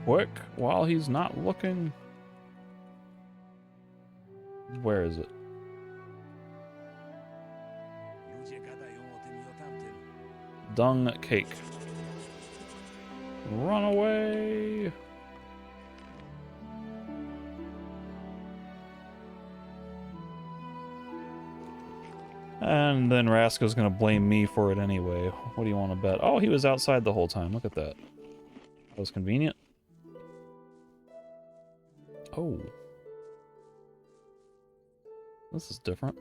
Quick, while he's not looking. Where is it? Dung cake. Run away! And then Rasko's gonna blame me for it anyway. What do you want to bet? Oh, he was outside the whole time. Look at that. That was convenient. Oh. This is different.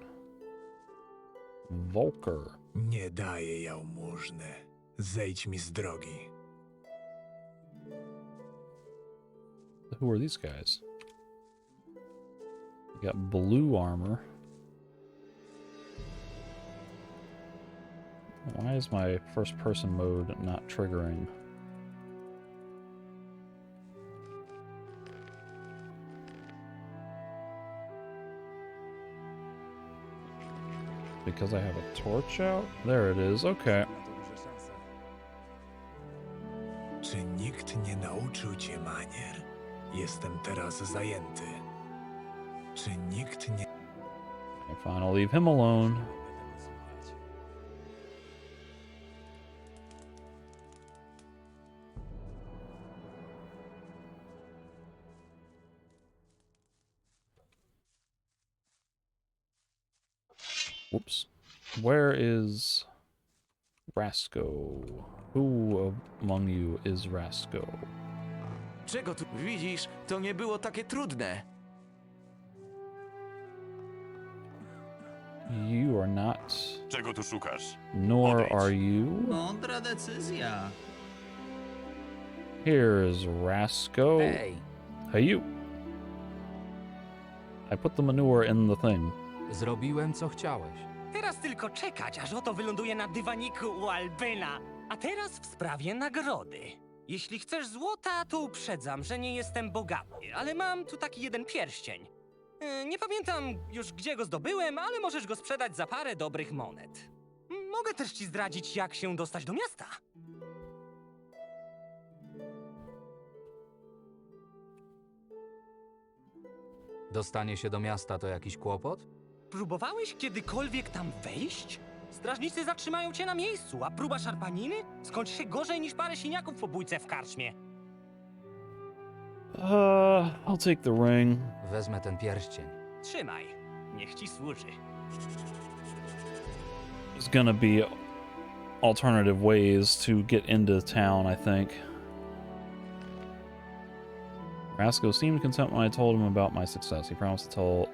Volker. Nie daję jałmużny. Zejdź mi z drogi. Who are these guys? You got blue armor. Why is my first person mode not triggering? Because I have a torch out? There it is, okay. Czy nikt nie nauczył cię manier? Jestem teraz zajęty. Czy nikt nie... Okay, fine, I'll leave him alone. Whoops. Where is Rasko? Who among you is Rasko? Czego tu widzisz? To nie było takie trudne. You are not. Czego tu szukasz? Nor are you. Mądra decyzja. Here is Rasko. Hey. Hey, you. I put the manure in the thing. Zrobiłem, co chciałeś. Teraz tylko czekać, aż oto wyląduje na dywaniku u Albyna. A teraz w sprawie nagrody. Jeśli chcesz złota, to uprzedzam, że nie jestem bogaty, ale mam tu taki jeden pierścień. Nie pamiętam już, gdzie go zdobyłem, ale możesz go sprzedać za parę dobrych monet. Mogę też ci zdradzić, jak się dostać do miasta. Dostanie się do miasta to jakiś kłopot? Próbowałeś kiedykolwiek tam wejść? Strażnicy zatrzymają cię na miejscu, a próba szarpaniny skończy się gorzej niż parę siniaków po bójce w karczmie. I'll take the ring. Wezmę ten pierścień. Trzymaj, niech ci służy. There's gonna be alternative ways to get into town, I think. Rasko seemed content when I told him about my success. He promised to tell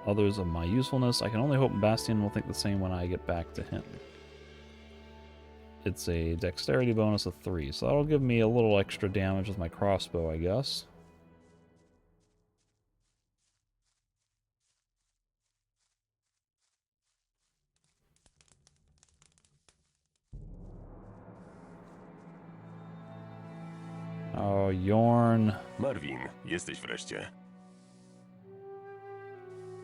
others of my usefulness. I can only hope Bastian will think the same when I get back to him. It's a dexterity bonus of 3, so that'll give me a little extra damage with my crossbow, I guess. Oh, Jorn. Marvin, jesteś wreszcie.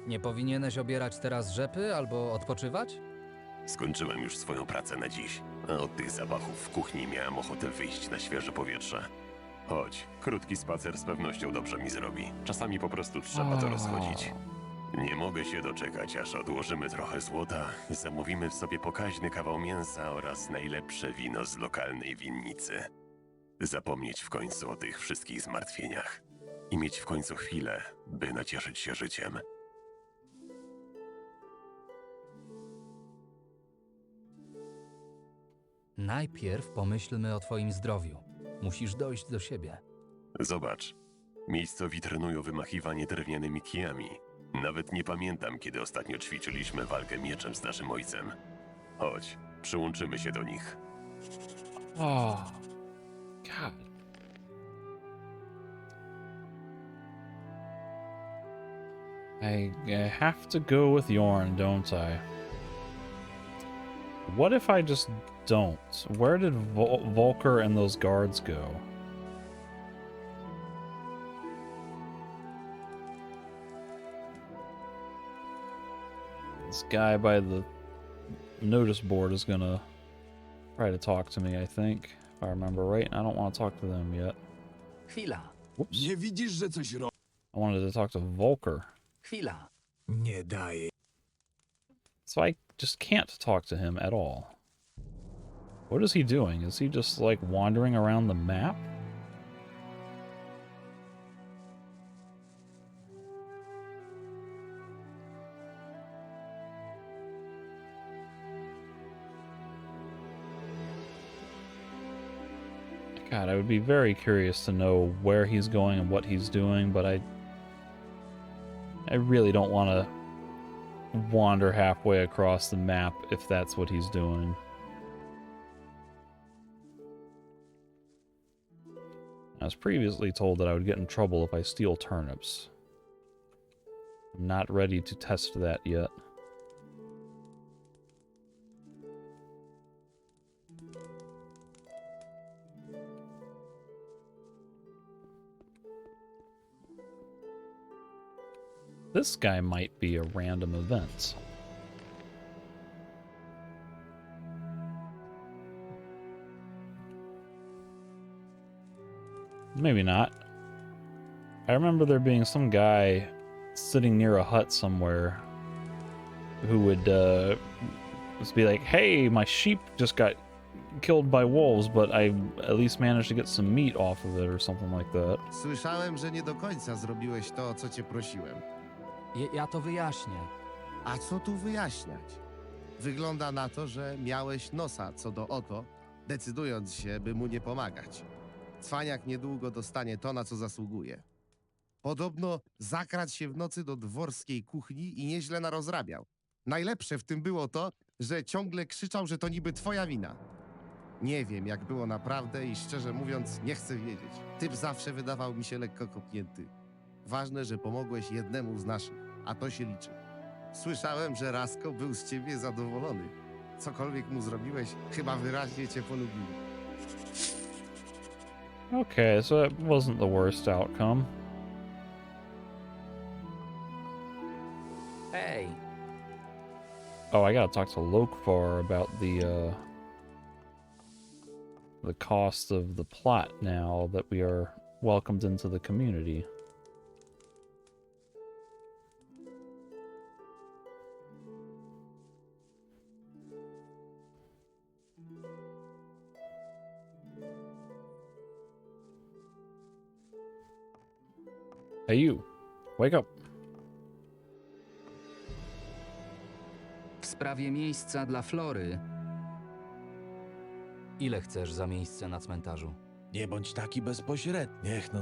Nie powinieneś obierać teraz rzepy albo odpoczywać? Skończyłem już swoją pracę na dziś, a od tych zapachów w kuchni miałem ochotę wyjść na świeże powietrze. Chodź, krótki spacer z pewnością dobrze mi zrobi. Czasami po prostu trzeba to rozchodzić. Nie mogę się doczekać, aż odłożymy trochę złota, zamówimy w sobie pokaźny kawał mięsa oraz najlepsze wino z lokalnej winnicy. Zapomnieć w końcu o tych wszystkich zmartwieniach i mieć w końcu chwilę, by nacieszyć się życiem. Najpierw pomyślmy o twoim zdrowiu. Musisz dojść do siebie. Zobacz, miejscowi trenują wymachiwanie drewnianymi kijami. Nawet nie pamiętam, kiedy ostatnio ćwiczyliśmy walkę mieczem z naszym ojcem. Chodź, przyłączymy się do nich. Oh, God. I have to go with Jorn, don't I? What if I just don't? Where did Volker and those guards go? This guy by the notice board is gonna try to talk to me, I think. If I remember right, I don't want to talk to them yet. Chwila. Whoops. Nie widzisz, że coś robi? I wanted to talk to Volker. Chwila. Nie daje. So I just can't talk to him at all. What is he doing? Is he just like wandering around the map? God, I would be very curious to know where he's going and what he's doing, but I really don't want to wander halfway across the map if that's what he's doing. I was previously told that I would get in trouble if I steal turnips. I'm not ready to test that yet. This guy might be a random event. Maybe not. I remember there being some guy sitting near a hut somewhere who would just be like, hey, my sheep just got killed by wolves, but I at least managed to get some meat off of it or something like that. Słyszałem, że nie do końca zrobiłeś to, o co cię prosiłem. Ja to wyjaśnię. A co tu wyjaśniać? Wygląda na to, że miałeś nosa co do Oto, decydując się, by mu nie pomagać. Cwaniak niedługo dostanie to, na co zasługuje. Podobno zakradł się w nocy do dworskiej kuchni i nieźle narozrabiał. Najlepsze w tym było to, że ciągle krzyczał, że to niby twoja wina. Nie wiem, jak było naprawdę i szczerze mówiąc, nie chcę wiedzieć. Typ zawsze wydawał mi się lekko kopnięty. Ważne, że pomogłeś jednemu z naszych, a to się liczy. Słyszałem, że Rasko był z ciebie zadowolony. Cokolwiek mu zrobiłeś, chyba wyraźnie cię polubił. Okay, so that wasn't the worst outcome. Hey. Oh, I gotta talk to Lokvar about the cost of the plot now that we are welcomed into the community. Hey you, wake up. W sprawie miejsca dla Flory. Ile chcesz za miejsce na cmentarzu? Nie bądź taki bezpośredni. Niech no...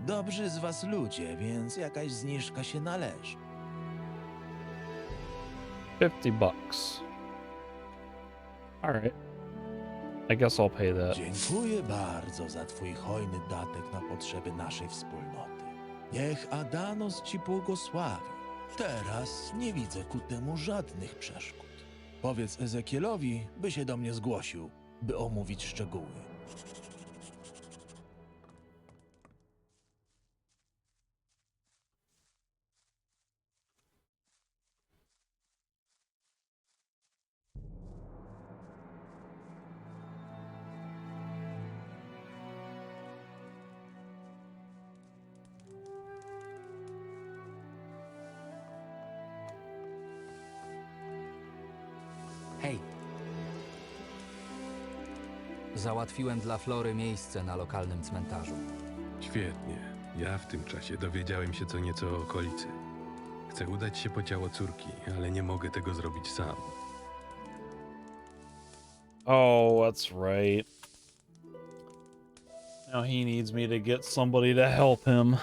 Dobrzy z was ludzie, więc jakaś zniżka się należy. $50. Alright. I guess I'll pay that. Dziękuję bardzo za twój hojny datek na potrzeby naszej wspólnoty. Niech Adanos ci błogosławi. Teraz nie widzę ku temu żadnych przeszkód. Powiedz Ezekielowi, by się do mnie zgłosił, by omówić szczegóły. Hej. Załatwiłem dla Flory miejsce na lokalnym cmentarzu. Świetnie. Ja w tym czasie dowiedziałem się co nieco o okolicy. Chcę udać się po ciało córki, ale nie mogę tego zrobić sam. Oh, that's right. Now he needs me to get somebody to help him.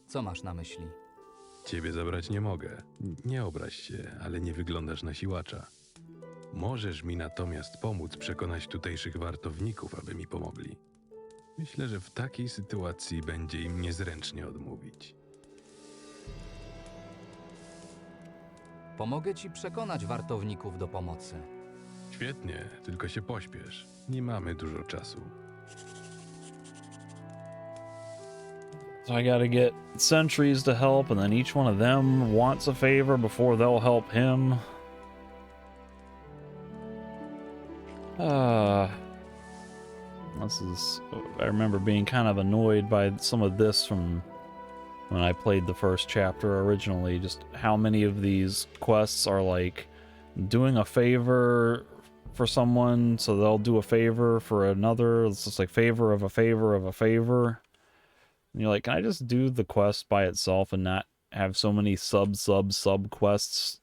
Co masz na myśli? Ciebie zabrać nie mogę. Nie obraź się, ale nie wyglądasz na siłacza. Możesz mi natomiast pomóc przekonać tutejszych wartowników, aby mi pomogli. Myślę, że w takiej sytuacji będzie im niezręcznie odmówić. Pomogę ci przekonać wartowników do pomocy. Świetnie, tylko się pośpiesz. Nie mamy dużo czasu. So I gotta get sentries to help, and then each one of them wants a favor before they'll help him. This is... I remember being kind of annoyed by some of this from when I played the first chapter originally, just how many of these quests are like doing a favor for someone, so they'll do a favor for another. It's just like favor of a favor of a favor. And you're like, can I just do the quest by itself and not have so many sub quests?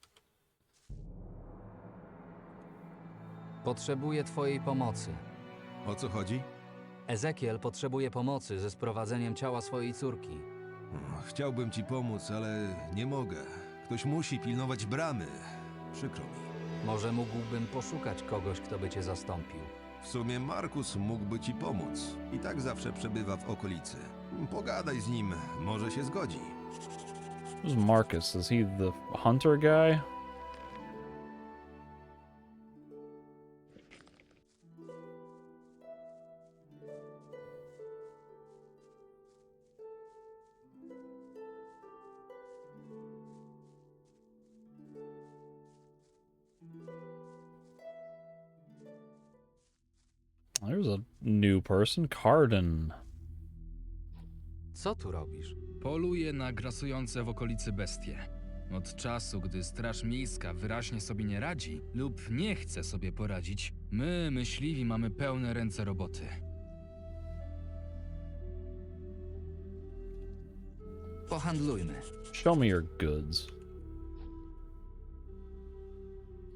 Potrzebuję twojej pomocy. O co chodzi? Ezekiel potrzebuje pomocy ze sprowadzeniem ciała swojej córki. Chciałbym ci pomóc, ale nie mogę. Ktoś musi pilnować bramy. Przykro mi. Może mógłbym poszukać kogoś, kto by cię zastąpił. W sumie Markus mógłby ci pomóc. I tak zawsze przebywa w okolicy. Pogadaj z nim, może się zgodzi. Who's Marcus? Is he the hunter guy? There's a new person, Carden. Co tu robisz? Poluję na grasujące w okolicy bestie. Od czasu, gdy Straż Miejska wyraźnie sobie nie radzi lub nie chce sobie poradzić, my, myśliwi, mamy pełne ręce roboty. Pohandlujmy. Show me your goods.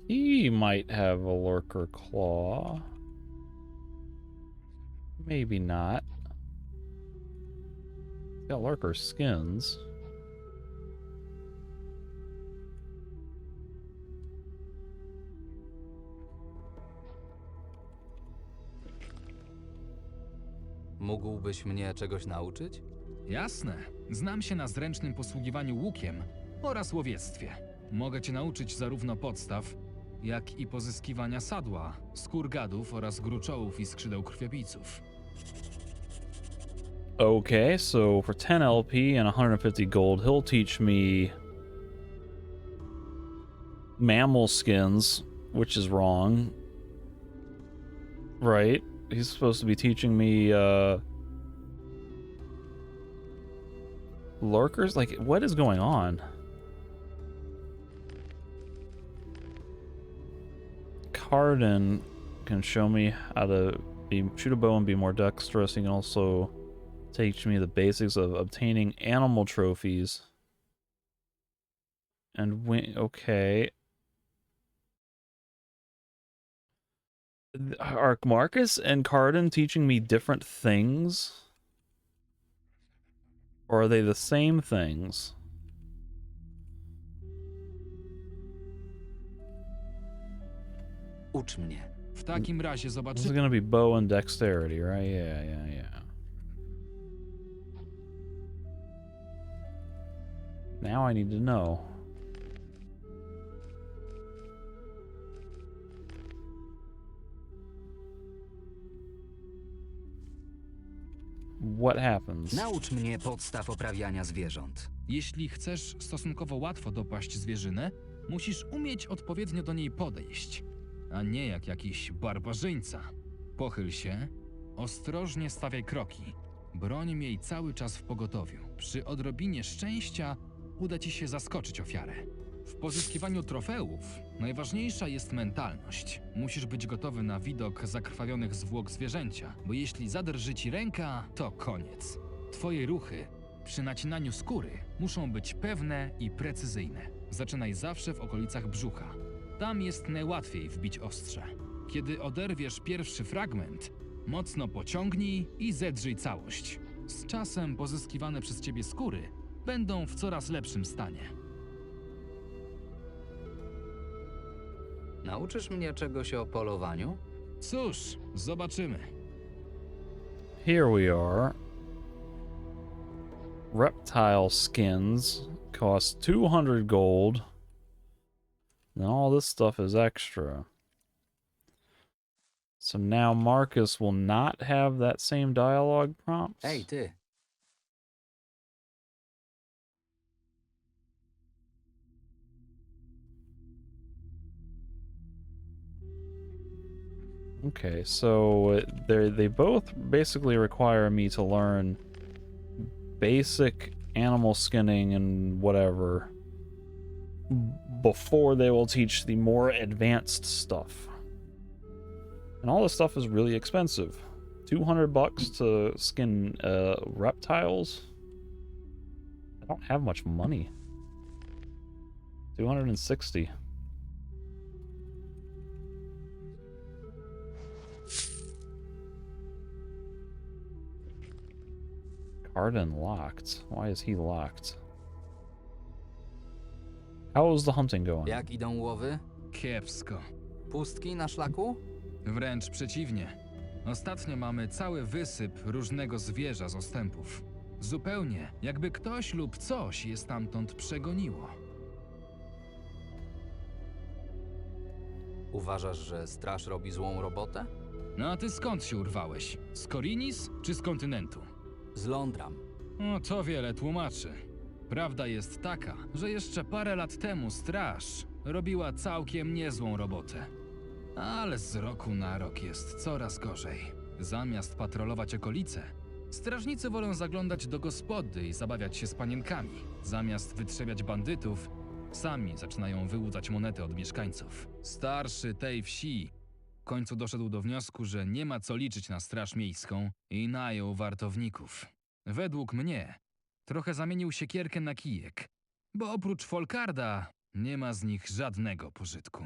He might have a lurker claw. Maybe not. He's got lurker skins. Mógłbyś mnie czegoś nauczyć? Jasne. Znam się na zręcznym posługiwaniu łukiem oraz łowiectwie. Mogę cię nauczyć zarówno podstaw, jak i pozyskiwania sadła, skór gadów oraz gruczołów i skrzydeł krwiopijców. Okay, so for 10 LP and 150 gold, he'll teach me mammal skins, which is wrong. Right? He's supposed to be teaching me, lurkers? Like, what is going on? Carden can show me how to shoot a bow and be more dexterous. He can also teach me the basics of obtaining animal trophies. And okay. Are Marcus and Carden teaching me different things? Or are they the same things? Ucz mnie. W takim razie This is zobaczymy. gonna be bow and dexterity, right? Yeah. Now I need to know. What happens? Naucz mnie podstaw oprawiania zwierząt. Jeśli chcesz stosunkowo łatwo dopaść zwierzynę, musisz umieć odpowiednio do niej podejść, a nie jak jakiś barbarzyńca. Pochyl się, ostrożnie stawiaj kroki, broń miej cały czas w pogotowiu. Przy odrobinie szczęścia uda ci się zaskoczyć ofiarę. W pozyskiwaniu trofeów najważniejsza jest mentalność. Musisz być gotowy na widok zakrwawionych zwłok zwierzęcia, bo jeśli zadrży ci ręka, to koniec. Twoje ruchy przy nacinaniu skóry muszą być pewne i precyzyjne. Zaczynaj zawsze w okolicach brzucha. Tam jest najłatwiej wbić ostrze. Kiedy oderwiesz pierwszy fragment, mocno pociągnij i zedrzyj całość. Z czasem pozyskiwane przez ciebie skóry będą w coraz lepszym stanie. Nauczysz mnie czegoś o polowaniu? Cóż, zobaczymy. Here we are. Reptile skins cost 200 gold. And all this stuff is extra. So now Marcus will not have that same dialogue prompts? Ej, ty. Okay, so they both basically require me to learn basic animal skinning and whatever before they will teach the more advanced stuff. And all this stuff is really expensive. $200 to skin reptiles? I don't have much money. 260. Garden locked. Why is he locked? How is the hunting going? Jak idą łowy? Kiepsko. Pustki na szlaku? Wręcz przeciwnie. Ostatnio mamy cały wysyp różnego zwierza z ostępów. Zupełnie jakby ktoś lub coś je stamtąd przegoniło. Uważasz, że straż robi złą robotę? No a ty skąd się urwałeś? Z Korinis czy z kontynentu? Z Londram. No to wiele tłumaczy. Prawda jest taka, że jeszcze parę lat temu straż robiła całkiem niezłą robotę. Ale z roku na rok jest coraz gorzej. Zamiast patrolować okolice, strażnicy wolą zaglądać do gospody i zabawiać się z panienkami. Zamiast wytrzebiać bandytów, sami zaczynają wyłudzać monety od mieszkańców. Starszy tej wsi w końcu doszedł do wniosku, że nie ma co liczyć na straż miejską i najął wartowników. Według mnie trochę zamienił siekierkę na kijek, bo oprócz Folkarda nie ma z nich żadnego pożytku.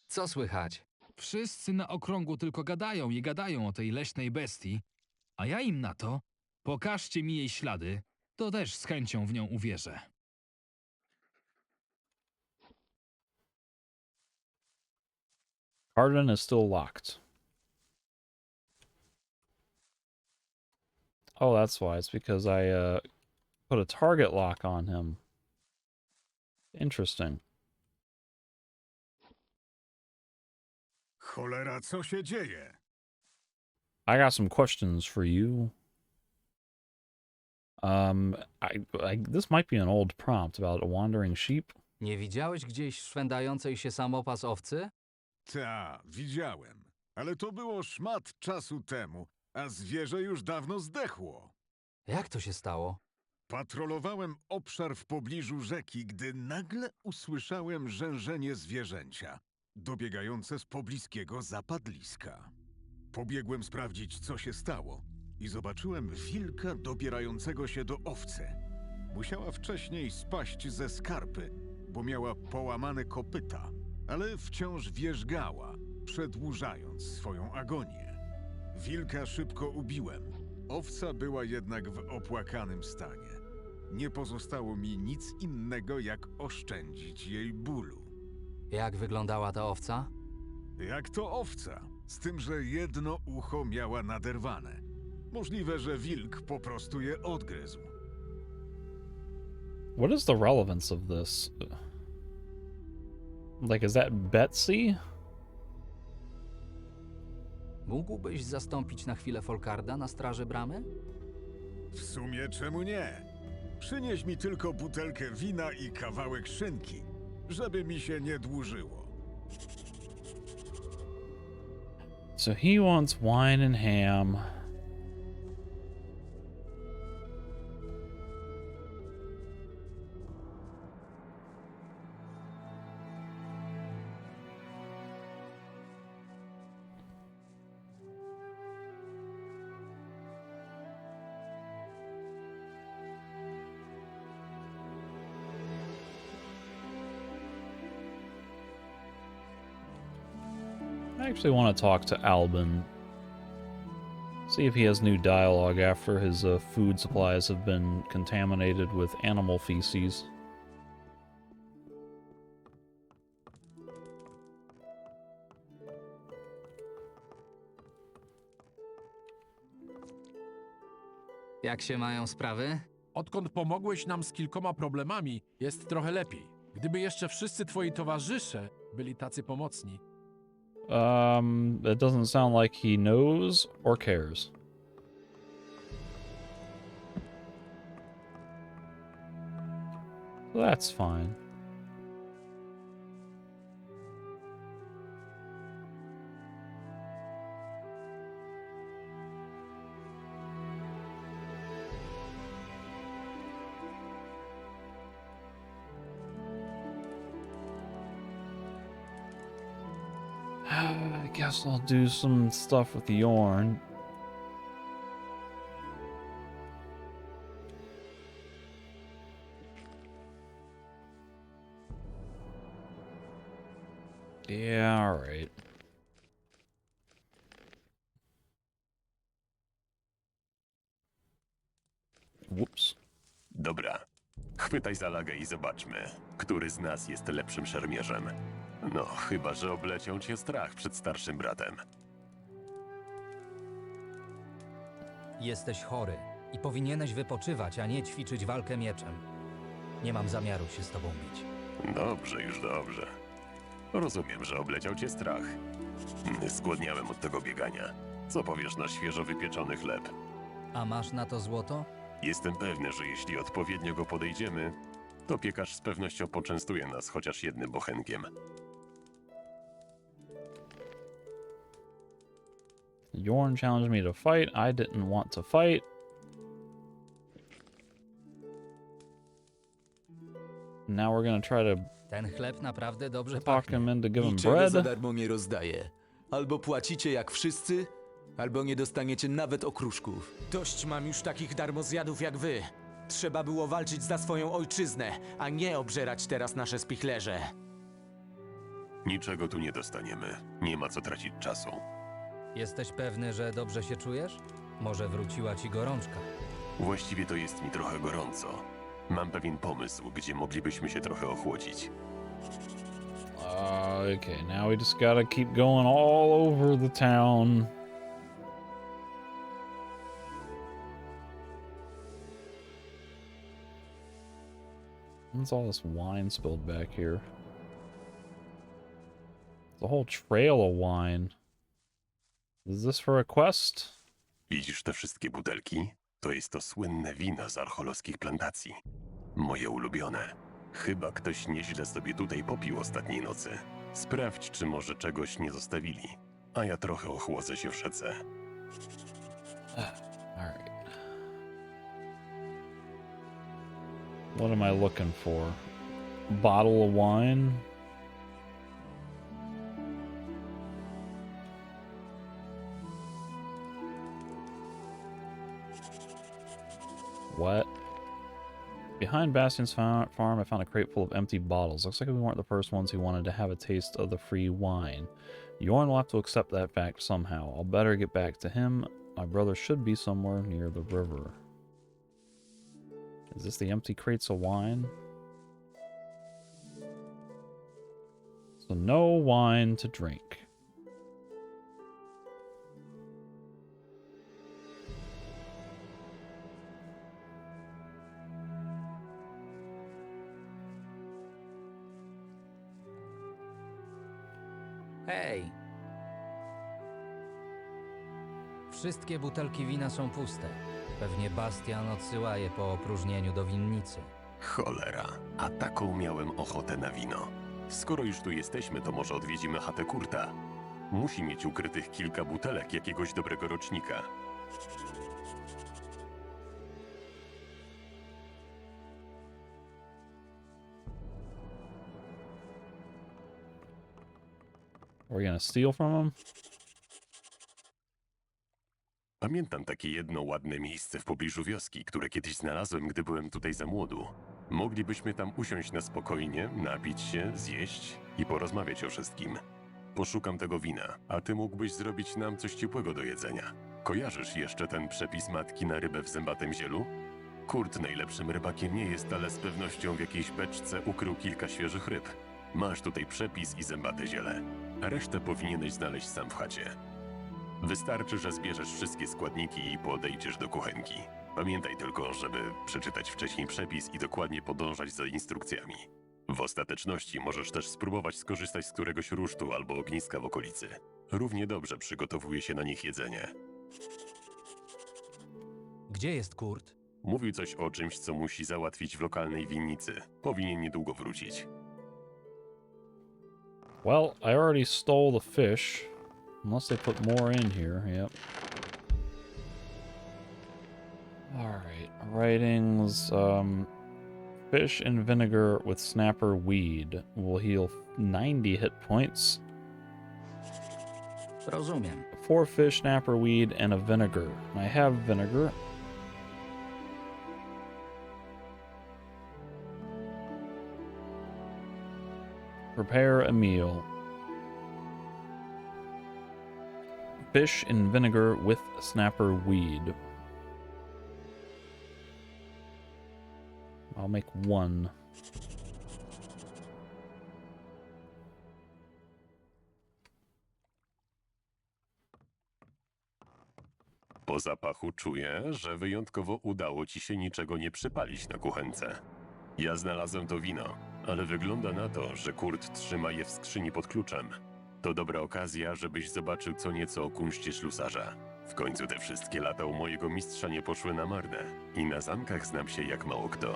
Co słychać? Wszyscy na okrągło tylko gadają i gadają o tej leśnej bestii, a ja im na to, pokażcie mi jej ślady, to też z chęcią w nią uwierzę. Garden is still locked. Oh, that's why. It's because I put a target lock on him. Interesting. Cholera, co się dzieje? I got some questions for you. This might be an old prompt about a wandering sheep. Nie widziałeś gdzieś szwendającej się samopas owcy? Ta, widziałem. Ale to było szmat czasu temu, a zwierzę już dawno zdechło. Jak to się stało? Patrolowałem obszar w pobliżu rzeki, gdy nagle usłyszałem rzężenie zwierzęcia, dobiegające z pobliskiego zapadliska. Pobiegłem sprawdzić, co się stało i zobaczyłem wilka dobierającego się do owcy. Musiała wcześniej spaść ze skarpy, bo miała połamane kopyta, ale wciąż wierzgała, przedłużając swoją agonię. Wilka szybko ubiłem. Owca była jednak w opłakanym stanie. Nie pozostało mi nic innego, jak oszczędzić jej bólu. Jak wyglądała ta owca? Jak to owca, z tym, że jedno ucho miała naderwane. Możliwe, że wilk po prostu je odgryzł. What is the relevance of this? Like, is that Betsy? Mógłbyś zastąpić na chwilę Folkarda na straży bramy? W sumie czemu nie? Przynieś mi tylko butelkę wina i kawałek szynki, żeby mi się nie dłużyło. So he wants wine and ham. I actually want to talk to Albin. See if he has new dialogue after his food supplies have been contaminated with animal feces. Jak się mają sprawy? Odkąd pomogłeś nam z kilkoma problemami, jest trochę lepiej. Gdyby jeszcze wszyscy twoi towarzysze byli tacy pomocni. It doesn't sound like he knows or cares. So that's fine. I guess I'll do some stuff with Yorn. Yeah, alright. Whoops. Dobra. Chwytaj za lagę i zobaczmy, który z nas jest lepszym szermierzem. No, chyba że obleciał cię strach przed starszym bratem. Jesteś chory i powinieneś wypoczywać, a nie ćwiczyć walkę mieczem. Nie mam zamiaru się z tobą bić. Dobrze, już dobrze. Rozumiem, że obleciał cię strach. Zgłodniałem od tego biegania. Co powiesz na świeżo wypieczony chleb? A masz na to złoto? Jestem pewny, że jeśli odpowiednio go podejdziemy, to piekarz z pewnością poczęstuje nas chociaż jednym bochenkiem. Yorn challenged me to fight. I didn't want to fight. Now we're gonna try to Ten chleb naprawdę dobrze talk pachnie. him into giving Niczego bread. za darmo nie rozdaję. Albo płacicie jak wszyscy, albo nie dostaniecie nawet okruszków. Dość mam już takich darmozjadów jak wy. Trzeba było walczyć za swoją ojczyznę, a nie obżerać teraz nasze spichlerze. Niczego tu nie dostaniemy. Nie ma co tracić czasu. Jesteś pewny, że dobrze się czujesz? Może wróciła ci gorączka? Właściwie to jest mi trochę gorąco. Mam pewien pomysł, gdzie moglibyśmy się trochę ochłodzić. Okay, now we just gotta keep going all over the town. What's all this wine spilled back here? The whole trail of wine. Is this for a quest? Widzisz te wszystkie butelki? To jest to słynne wino z archoloskich plantacji. Moje ulubione. Chyba ktoś nieźle sobie tutaj popił ostatniej nocy. Sprawdź, czy może czegoś nie zostawili. A ja trochę ochłodzę się w rzece. Alright. What am I looking for? Bottle of wine? What? Behind Bastion's farm, I found a crate full of empty bottles. Looks like we weren't the first ones who wanted to have a taste of the free wine. Yorn will have to accept that fact somehow. I'll better get back to him. My brother should be somewhere near the river. Is this the empty crates of wine? So no wine to drink. Hej! Wszystkie butelki wina są puste. Pewnie Bastian odsyła je po opróżnieniu do winnicy. Cholera, a taką miałem ochotę na wino. Skoro już tu jesteśmy, to może odwiedzimy chatę Kurta. Musi mieć ukrytych kilka butelek jakiegoś dobrego rocznika. Are we gonna steal from him? Pamiętam takie jedno ładne miejsce w pobliżu wioski, które kiedyś znalazłem, gdy byłem tutaj za młodu. Moglibyśmy tam usiąść na spokojnie, napić się, zjeść i porozmawiać o wszystkim. Poszukam tego wina, a ty mógłbyś zrobić nam coś ciepłego do jedzenia. Kojarzysz jeszcze ten przepis matki na rybę w zębatym zielu? Kurt najlepszym rybakiem nie jest, ale z pewnością w jakiejś beczce ukrył kilka świeżych ryb. Masz tutaj przepis i zębate ziele. A resztę powinieneś znaleźć sam w chacie. Wystarczy, że zbierzesz wszystkie składniki i podejdziesz do kuchenki. Pamiętaj tylko, żeby przeczytać wcześniej przepis i dokładnie podążać za instrukcjami. W ostateczności możesz też spróbować skorzystać z któregoś rusztu albo ogniska w okolicy. Równie dobrze przygotowuje się na nich jedzenie. Gdzie jest Kurt? Mówił coś o czymś, co musi załatwić w lokalnej winnicy. Powinien niedługo wrócić. Well, I already stole the fish. Unless they put more in here, yep. Alright, writings, fish and vinegar with snapper weed will heal 90 hit points. Rozumiem. 4 fish, snapper weed, and a vinegar. And I have vinegar. Prepare a meal. Fish in vinegar with snapper weed. I'll make 1. Po zapachu czuję, że wyjątkowo udało ci się niczego nie przypalić na kuchence. Ja znalazłem to wino, ale wygląda na to, że Kurt trzyma je w skrzyni pod kluczem. To dobra okazja, żebyś zobaczył co nieco o kunszcie ślusarza. W końcu te wszystkie lata u mojego mistrza nie poszły na marne i na zamkach znam się jak mało kto.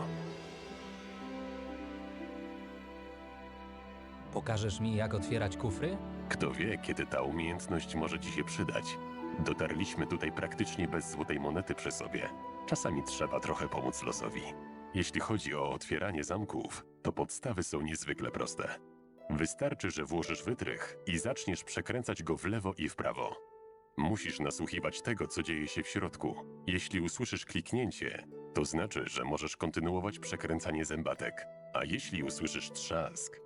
Pokażesz mi, jak otwierać kufry? Kto wie, kiedy ta umiejętność może ci się przydać. Dotarliśmy tutaj praktycznie bez złotej monety przy sobie. Czasami trzeba trochę pomóc losowi. Jeśli chodzi o otwieranie zamków, to podstawy są niezwykle proste. Wystarczy, że włożysz wytrych i zaczniesz przekręcać go w lewo i w prawo. Musisz nasłuchiwać tego, co dzieje się w środku. Jeśli usłyszysz kliknięcie, to znaczy, że możesz kontynuować przekręcanie zębatek. A jeśli usłyszysz trzask,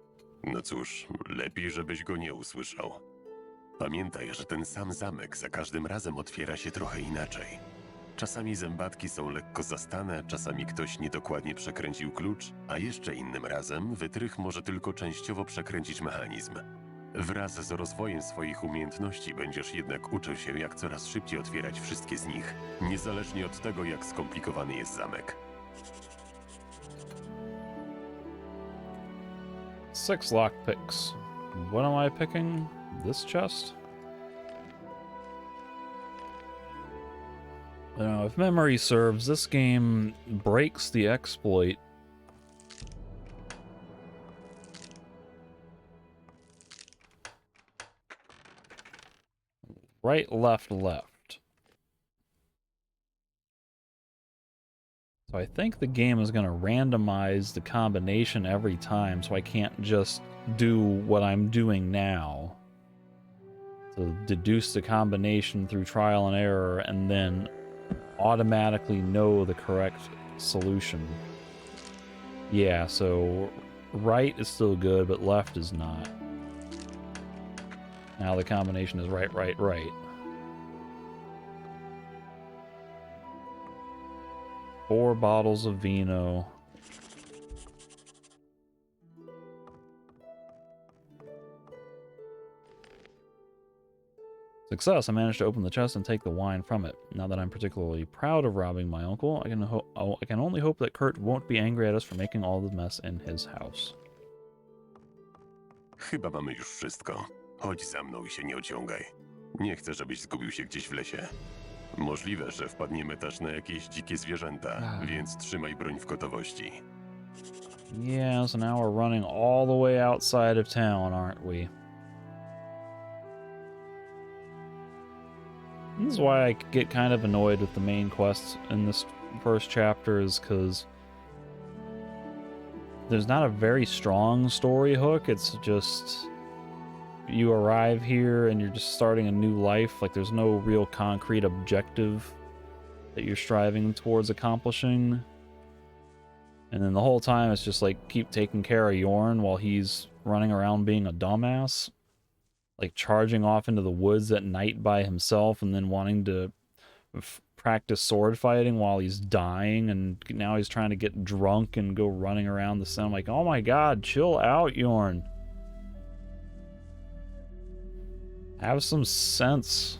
no cóż, lepiej, żebyś go nie usłyszał. Pamiętaj, że ten sam zamek za każdym razem otwiera się trochę inaczej. Czasami zębatki są lekko zastane, czasami ktoś niedokładnie przekręcił klucz, a jeszcze innym razem wytrych może tylko częściowo przekręcić mechanizm. Wraz z rozwojem swoich umiejętności będziesz jednak uczył się, jak coraz szybciej otwierać wszystkie z nich, niezależnie od tego, jak skomplikowany jest zamek. 6 lockpicks. What am I picking? This chest? If memory serves, this game breaks the exploit. Right, left, left. So I think the game is going to randomize the combination every time, so I can't just do what I'm doing now. So deduce the combination through trial and error, and then automatically know the correct solution. Yeah, so right is still good, but left is not. Now the combination is right, right, right. 4 bottles of vino. Success! I managed to open the chest and take the wine from it. Now that I'm particularly proud of robbing my uncle, I can only hope that Kurt won't be angry at us for making all the mess in his house. Chyba mamy już wszystko. Chodź za mną i się nie ociągaj. Nie chcę, żebyś zgubił się gdzieś w lesie. Możliwe, że wpadniemy też na jakieś dzikie zwierzęta, więc trzymaj broń w gotowości. Yeah, so now we're running all the way outside of town, aren't we? This is why I get kind of annoyed with the main quests in this first chapter, is because there's not a very strong story hook. It's just you arrive here and you're just starting a new life. Like, there's no real concrete objective that you're striving towards accomplishing. And then the whole time it's just like keep taking care of Yorn while he's running around being a dumbass. Like charging off into the woods at night by himself and then wanting to practice sword fighting while he's dying, and now he's trying to get drunk and go running around the sun. I'm like, oh my god, chill out, Yorn. Have some sense.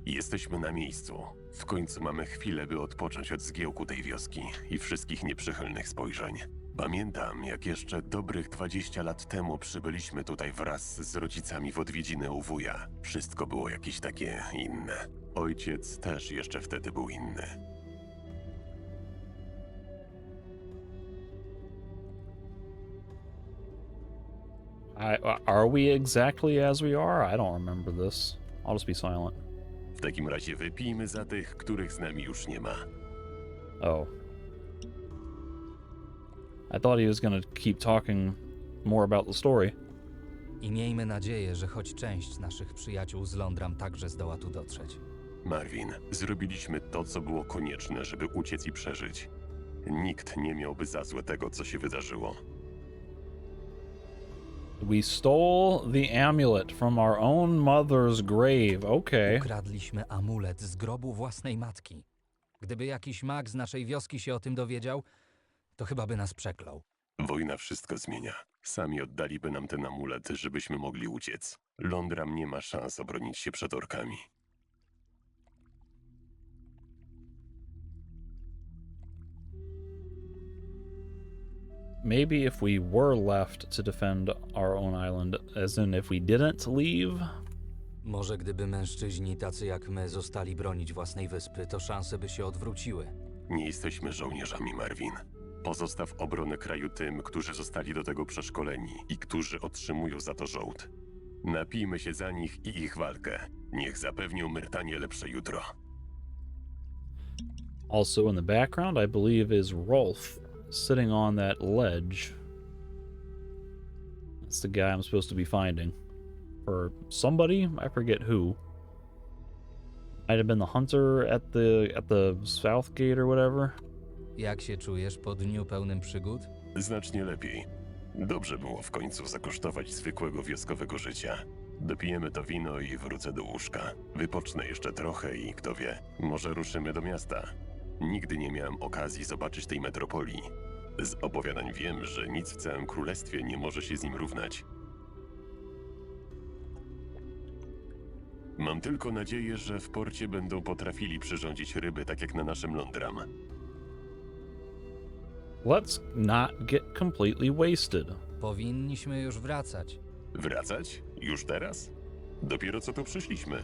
Jesteśmy na miejscu. W końcu mamy chwilę, by odpocząć od zgiełku tej wioski i wszystkich nieprzychylnych spojrzeń. Pamiętam, jak jeszcze dobrych 20 lat temu przybyliśmy tutaj wraz z rodzicami w odwiedziny u wuja. Wszystko było jakieś takie inne. Ojciec też jeszcze wtedy był inny. Are we exactly as we are? I don't remember this. I'll just be silent. W takim razie wypijmy za tych, których z nami już nie ma. Oh. I thought he was gonna keep talking more about the story. I miejmy nadzieję, że choć część naszych przyjaciół z Londram także zdoła tu dotrzeć. Marvin, zrobiliśmy to, co było konieczne, żeby uciec i przeżyć. Nikt nie miałby za złe tego, co się wydarzyło. We stole the amulet from our own mother's grave. Okay. Ukradliśmy amulet z grobu własnej matki. Gdyby jakiś mag z naszej wioski się o tym dowiedział, to chyba by nas przeklął. Wojna wszystko zmienia. Sami oddaliby nam ten amulet, żebyśmy mogli uciec. Londram nie ma szans obronić się przed orkami. Maybe if we were left to defend our own island, as in if we didn't leave? Może gdyby mężczyźni tacy jak my zostali bronić własnej wyspy, to szanse by się odwróciły. Nie jesteśmy żołnierzami, Marvin. Pozostaw obronę kraju tym, którzy zostali do tego przeszkoleni i którzy otrzymują za to żołd. Napijmy się za nich i ich walkę. Niech zapewnią Myrtanie lepsze jutro. Also in the background, I believe, is Rolf sitting on that ledge. That's the guy I'm supposed to be finding. Or somebody, I forget who. Might have been the hunter at the south gate or whatever. Jak się czujesz po dniu pełnym przygód? Znacznie lepiej. Dobrze było w końcu zakosztować zwykłego wioskowego życia. Dopijemy to wino i wrócę do łóżka. Wypocznę jeszcze trochę i kto wie, może ruszymy do miasta. Nigdy nie miałem okazji zobaczyć tej metropolii. Z opowiadań wiem, że nic w całym królestwie nie może się z nim równać. Mam tylko nadzieję, że w porcie będą potrafili przyrządzić ryby tak jak na naszym Londram. Let's not get completely wasted. Powinniśmy już wracać. Wracać? Już teraz? Dopiero co tu przyszliśmy.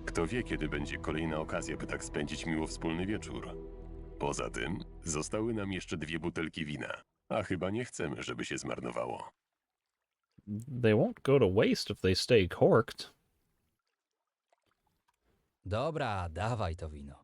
Kto wie, kiedy będzie kolejna okazja, by tak spędzić miło wspólny wieczór. Poza tym, zostały nam jeszcze 2 butelki wina, a chyba nie chcemy, żeby się zmarnowało. They won't go to waste if they stay corked. Dobra, dawaj to wino.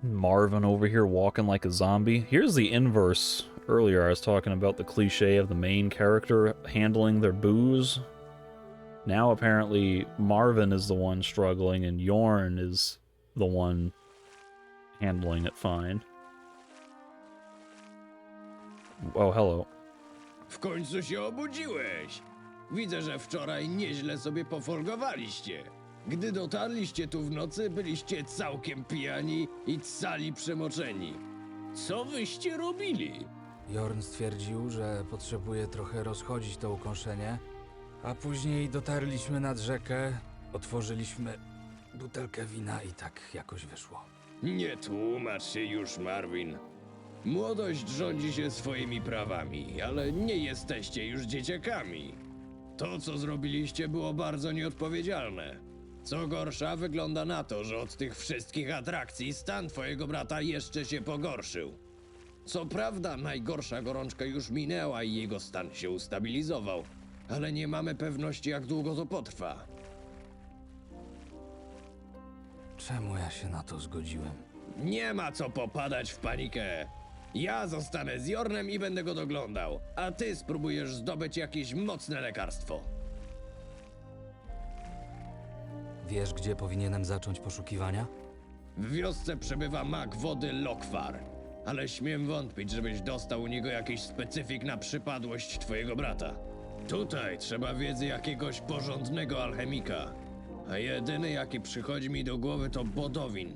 Marvin over here walking like a zombie. Here's the inverse. Earlier I was talking about the cliche of the main character handling their booze. Now apparently Marvin is the one struggling and Yorn is the one handling it fine. Oh, hello. W końcu się obudziłeś. Widzę, że wczoraj nieźle sobie pofolgowaliście. Gdy dotarliście tu w nocy, byliście całkiem pijani i cali przemoczeni. Co wyście robili? Jorn stwierdził, że potrzebuje trochę rozchodzić to ukąszenie, a później dotarliśmy nad rzekę, otworzyliśmy butelkę wina i tak jakoś wyszło. Nie tłumacz się już, Marvin. Młodość rządzi się swoimi prawami, ale nie jesteście już dzieciakami. To, co zrobiliście, było bardzo nieodpowiedzialne. Co gorsza, wygląda na to, że od tych wszystkich atrakcji stan twojego brata jeszcze się pogorszył. Co prawda, najgorsza gorączka już minęła i jego stan się ustabilizował, ale nie mamy pewności, jak długo to potrwa. Czemu ja się na to zgodziłem? Nie ma co popadać w panikę. Ja zostanę z Jornem i będę go doglądał, a ty spróbujesz zdobyć jakieś mocne lekarstwo. Wiesz, gdzie powinienem zacząć poszukiwania? W wiosce przebywa mag wody Lokwar, ale śmiem wątpić, żebyś dostał u niego jakiś specyfik na przypadłość twojego brata. Tutaj trzeba wiedzy jakiegoś porządnego alchemika, a jedyny jaki przychodzi mi do głowy to Bodowin.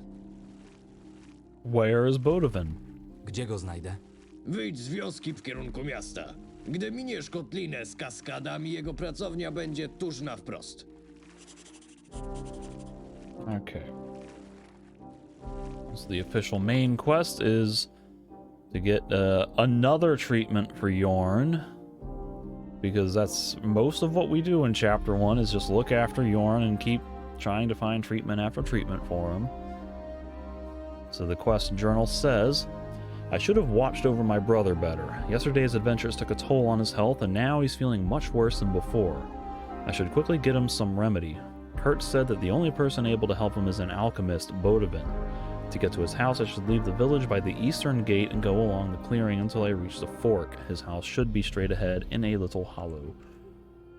Where is Bodovin? Gdzie go znajdę? Wyjdź z wioski w kierunku miasta. Gdy miniesz kotlinę z kaskadami, jego pracownia będzie tuż na wprost. Okay. So the official main quest is to get another treatment for Yorn. because that's most of what we do in Chapter 1 is just look after Yorn and keep trying to find treatment after treatment for him. So the quest journal says, I should have watched over my brother better. Yesterday's adventures took a toll on his health, and now he's feeling much worse than before. I should quickly get him some remedy. Kurt said that the only person able to help him is an alchemist, Bodevin. To get to his house, I should leave the village by the eastern gate and go along the clearing until I reach the fork. His house should be straight ahead in a little hollow.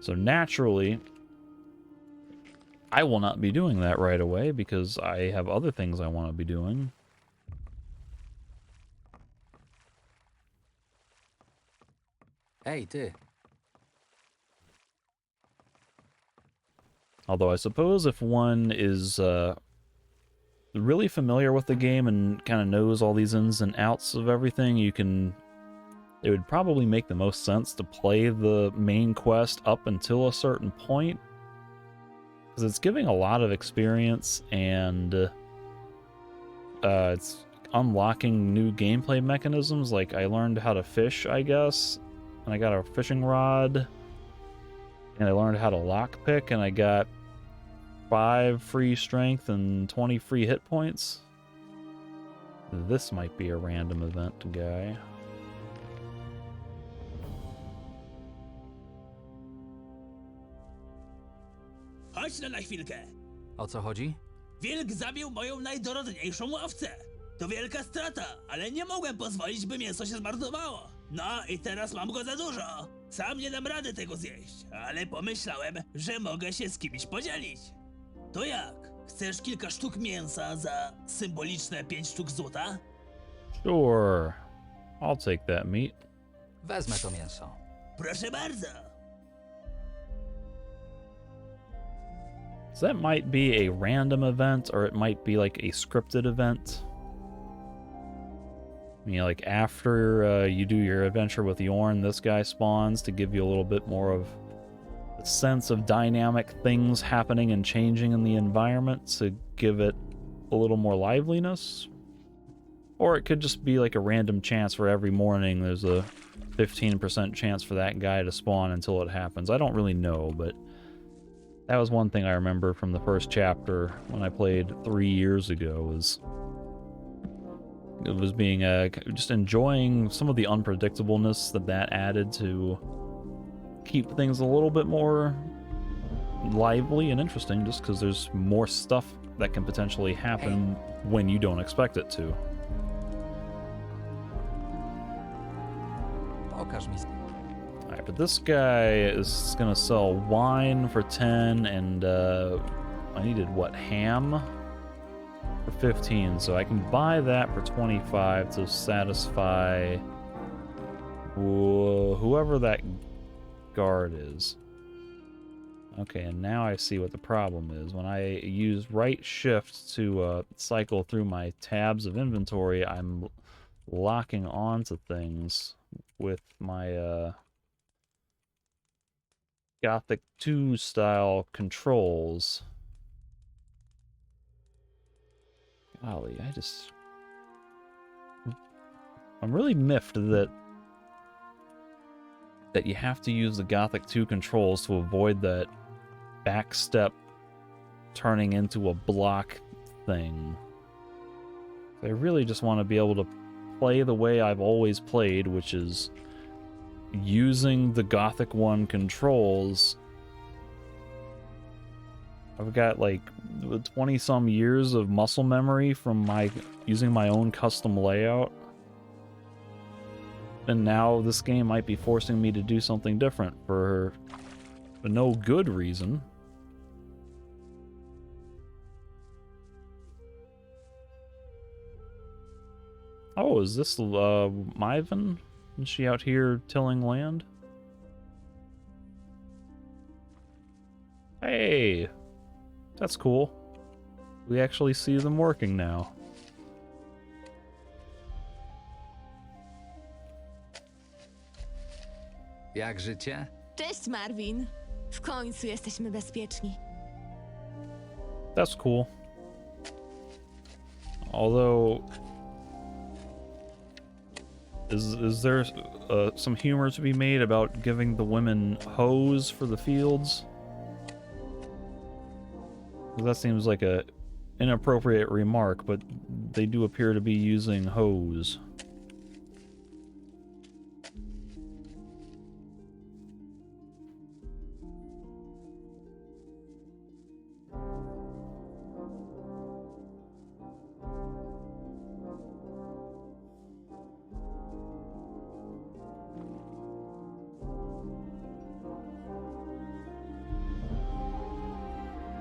So naturally, I will not be doing that right away because I have other things I want to be doing. Ej, ty. Although I suppose if one is really familiar with the game and kind of knows all these ins and outs of everything, it would probably make the most sense to play the main quest up until a certain point, because it's giving a lot of experience and it's unlocking new gameplay mechanisms. Like I learned how to fish, I guess, and I got a fishing rod, and I learned how to lockpick, and I got 5 free strength and 20 free hit points. This might be a random event guy. Chodź na chwilkę. O co chodzi? Wilk zabił moją najdorodniejszą owcę. To wielka strata, ale nie mogłem pozwolić, by mięso się zmarnowało. No i teraz mam go za dużo. Sam nie dam rady tego zjeść, ale pomyślałem, że mogę się z kimś podzielić. To jak? Chcesz kilka sztuk mięsa za symboliczne 5 sztuk złota? Sure. I'll take that meat. Wezmę to mięso. Proszę bardzo. So that might be a random event, or it might be like a scripted event. You know, like after you do your adventure with Yorn, this guy spawns to give you a little bit more of a sense of dynamic things happening and changing in the environment to give it a little more liveliness. Or it could just be like a random chance for every morning there's a 15% chance for that guy to spawn until it happens. I don't really know, but that was one thing I remember from the first chapter when I played 3 years ago, it was being just enjoying some of the unpredictableness that added to keep things a little bit more lively and interesting, just because there's more stuff that can potentially happen when you don't expect it to. Pokaż mi. Alright, but this guy is gonna sell wine for 10 and I needed what, ham? For 15, so I can buy that for 25 to satisfy whoever that guard is. Okay, and now I see what the problem is. When I use right shift to cycle through my tabs of inventory, I'm locking onto things with my Gothic 2 style controls. Golly, I'm really miffed that you have to use the Gothic 2 controls to avoid that back step turning into a block thing. I really just want to be able to play the way I've always played, which is using the Gothic 1 controls. I've got like 20 some years of muscle memory from using my own custom layout. And now this game might be forcing me to do something different for no good reason. Oh, is this Myvan? Is she out here tilling land? Hey! That's cool. We actually see them working now. Jak życie? Cześć, Marvin. W końcu jesteśmy bezpieczni. That's cool. Although Is there some humor to be made about giving the women hoes for the fields? 'Cause that seems like a inappropriate remark, but they do appear to be using hoes.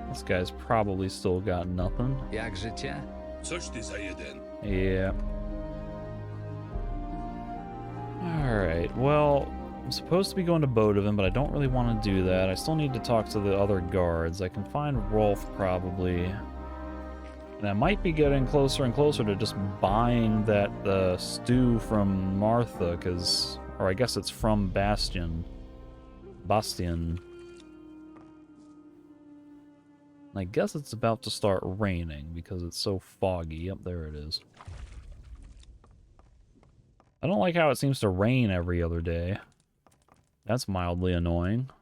This guy's probably still got nothing. Jak życie? Coś ty za jeden. Yeah. Alright, well, I'm supposed to be going to Bodovan, but I don't really want to do that. I still need to talk to the other guards. I can find Rolf, probably. And I might be getting closer and closer to just buying that stew from Martha, because... Or I guess it's from Bastian. I guess it's about to start raining because it's so foggy. Yep, there it is. I don't like how it seems to rain every other day. That's mildly annoying.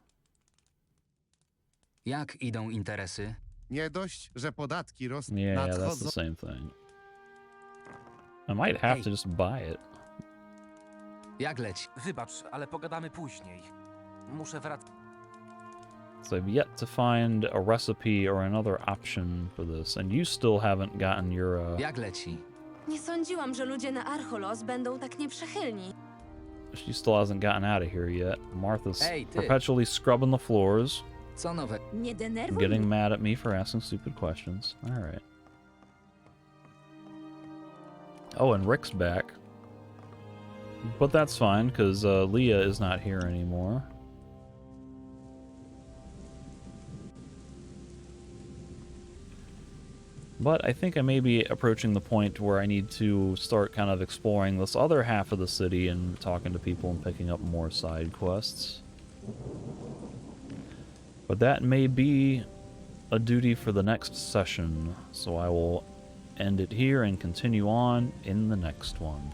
Jak idą interesy? Nie dość, że podatki rosną. Yeah, that's the same thing. I might have to just buy it. Jak leci? Wybacz, ale pogadamy później. Muszę wracać. So I've yet to find a recipe or another option for this, and you still haven't gotten your, Jak leci? Nie sądziłam, że ludzie na Archolos będą tak nieprzychylni. She still hasn't gotten out of here yet. Martha's Hey, ty. perpetually scrubbing the floors. Co nowe? Nie denerwuj Getting mnie. mad at me for asking stupid questions. Alright. Oh, and Rick's back. But that's fine, because Leah is not here anymore. But I think I may be approaching the point where I need to start kind of exploring this other half of the city and talking to people and picking up more side quests. But that may be a duty for the next session, so I will end it here and continue on in the next one.